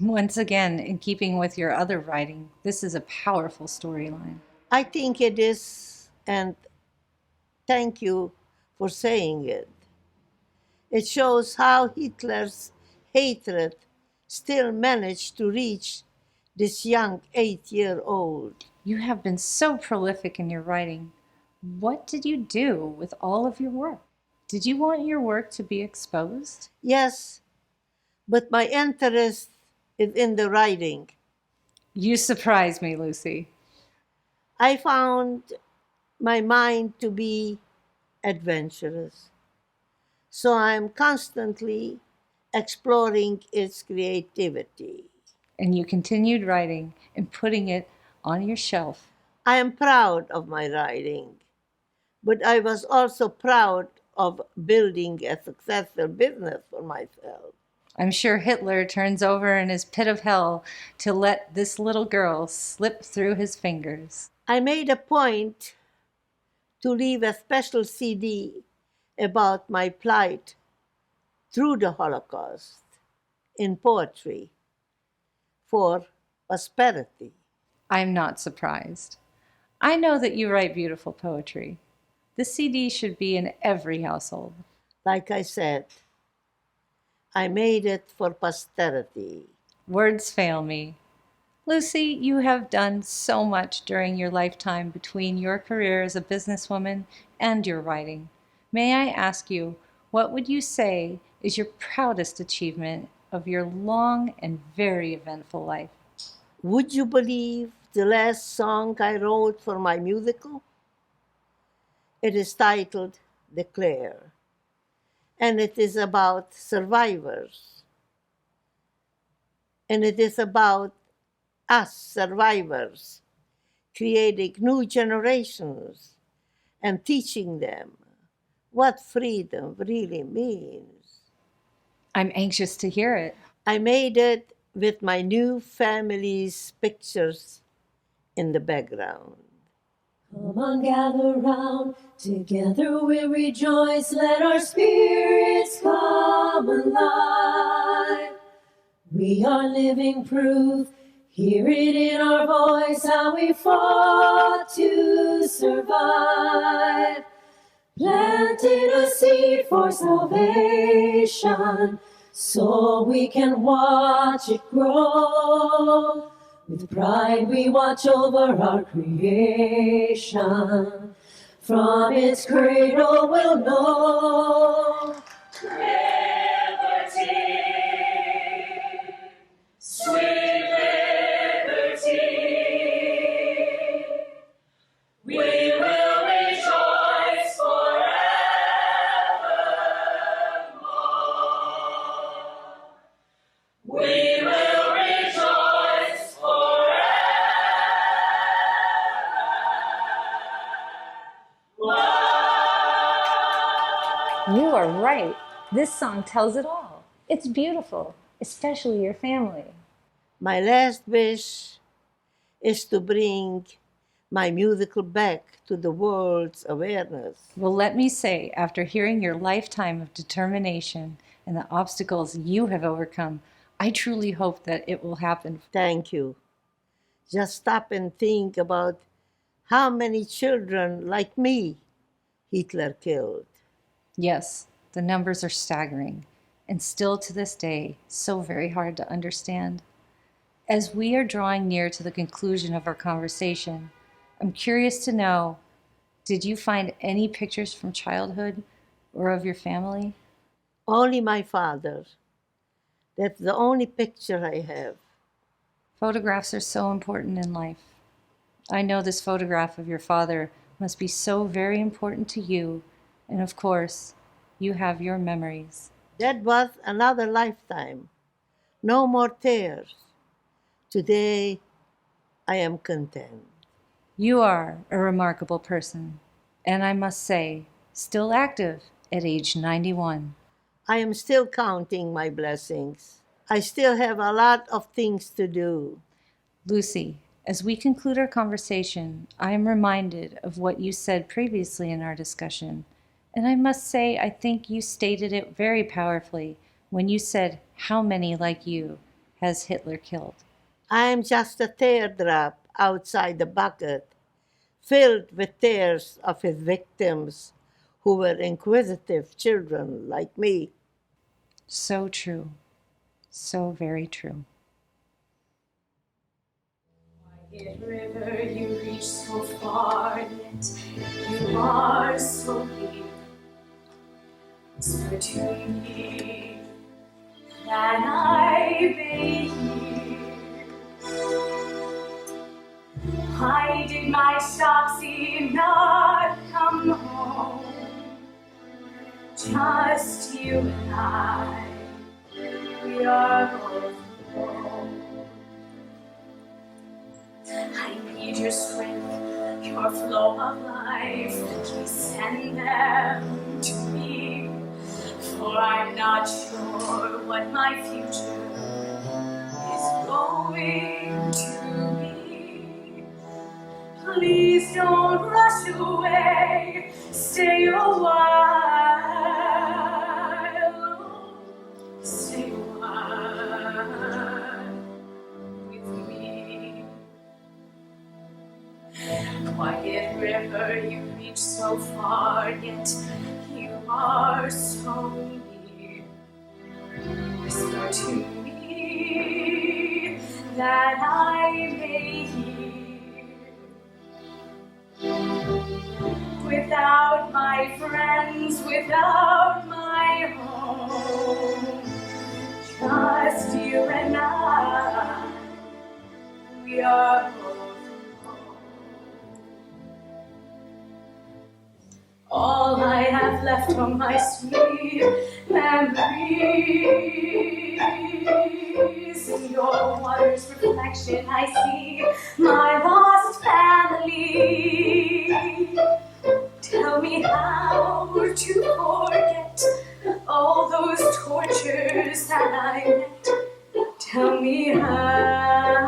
Once again, in keeping with your other writing, this is a powerful storyline. I think it is, and thank you for saying it. It shows how Hitler's hatred still managed to reach this young 8-year-old. You have been so prolific in your writing. What did you do with all of your work? Did you want your work to be exposed? Yes, but my interest is in the writing. You surprise me, Lucy. I found my mind to be adventurous. So I'm constantly exploring its creativity. And you continued writing and putting it on your shelf. I am proud of my writing, but I was also proud of building a successful business for myself. I'm sure Hitler turns over in his pit of hell to let this little girl slip through his fingers. I made a point to leave a special CD about my plight through the Holocaust in poetry for prosperity. I'm not surprised. I know that you write beautiful poetry. The CD should be in every household. Like I said, I made it for posterity. Words fail me. Lucy, you have done so much during your lifetime between your career as a businesswoman and your writing. May I ask you, what would you say is your proudest achievement of your long and very eventful life? Would you believe the last song I wrote for my musical? It is titled Declare, and it is about survivors. And it is about us survivors creating new generations and teaching them what freedom really means. I'm anxious to hear it. I made it with my new family's pictures in the background. Come on, gather round, together we rejoice, let our spirits come alive. We are living proof, hear it in our voice, how we fought to survive. Planted a seed for salvation, so we can watch it grow. With pride we watch over our creation, from its cradle we'll know. Liberty, sweet liberty, we will rejoice forevermore. We will rejoice You are right. This song tells it all. It's beautiful, especially your family. My last wish is to bring my musical back to the world's awareness. Well, let me say, after hearing your lifetime of determination and the obstacles you have overcome, I truly hope that it will happen. Thank you. Just stop and think about how many children like me Hitler killed. Yes, the numbers are staggering, and still to this day, so very hard to understand. As we are drawing near to the conclusion of our conversation, I'm curious to know, did you find any pictures from childhood or of your family? Only my father. That's the only picture I have. Photographs are so important in life. I know this photograph of your father must be so very important to you, and of course, you have your memories. That was another lifetime. No more tears. Today, I am content. You are a remarkable person, and I must say, still active at age 91. I am still counting my blessings. I still have a lot of things to do. Lucy, as we conclude our conversation, I am reminded of what you said previously in our discussion, and I must say I think you stated it very powerfully when you said, "How many like you has Hitler killed?" I am just a teardrop outside the bucket, filled with tears of his victims who were inquisitive children like me. So true. So very true. Quiet river, you reach so far, yet you are so deep. Whisper to me that I may hear. Why did my Stocksy not come home? Just you and I, we are both alone. I need your strength, your flow of life, please send them to me, for I'm not sure what my future is going to be. Please don't rush away, stay a while, stay a while with me. Quiet river, you reach so far, yet you are so near. Whisper to me that I may hear. Without my friends, without my home, just you and I, we are both alone. All I have left are my sweet memories. In your water's reflection I see my lost family. Tell me how to forget all those tortures that I met. Tell me how